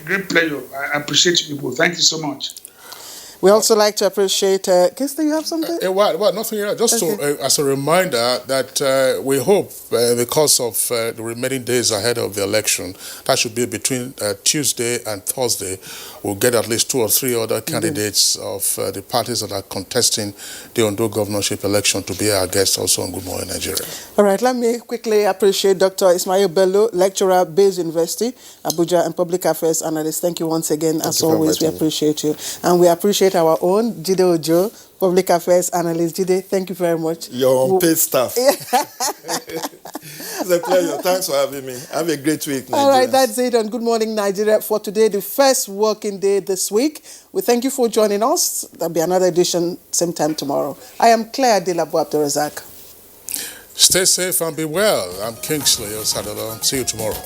Great pleasure. I appreciate you people. Thank you so much. We also like to appreciate... Kister, you have something? Well, nothing here. Just okay. As a reminder that we hope in the course of the remaining days ahead of the election, that should be between Tuesday and Thursday, we'll get at least 2 or 3 other candidates of the parties that are contesting the Ondo governorship election to be our guests also on Good Morning Nigeria. All right, let me quickly appreciate Dr. Ismail Bello, lecturer, Bayes University, Abuja, and public affairs analyst. Thank you once again. As always, we appreciate you. And we appreciate our own Jide Ojo, public affairs analyst. Jide, thank you very much. Your unpaid staff. It's a pleasure. Thanks for having me. Have a great week, Nigerians. All right, that's it on Good Morning Nigeria for today, the first working day this week. We thank you for joining us. There'll be another edition same time tomorrow. I am Claire Delabu Abdurazak. Stay safe and be well. I'm Kingsley Osadolo. See you tomorrow.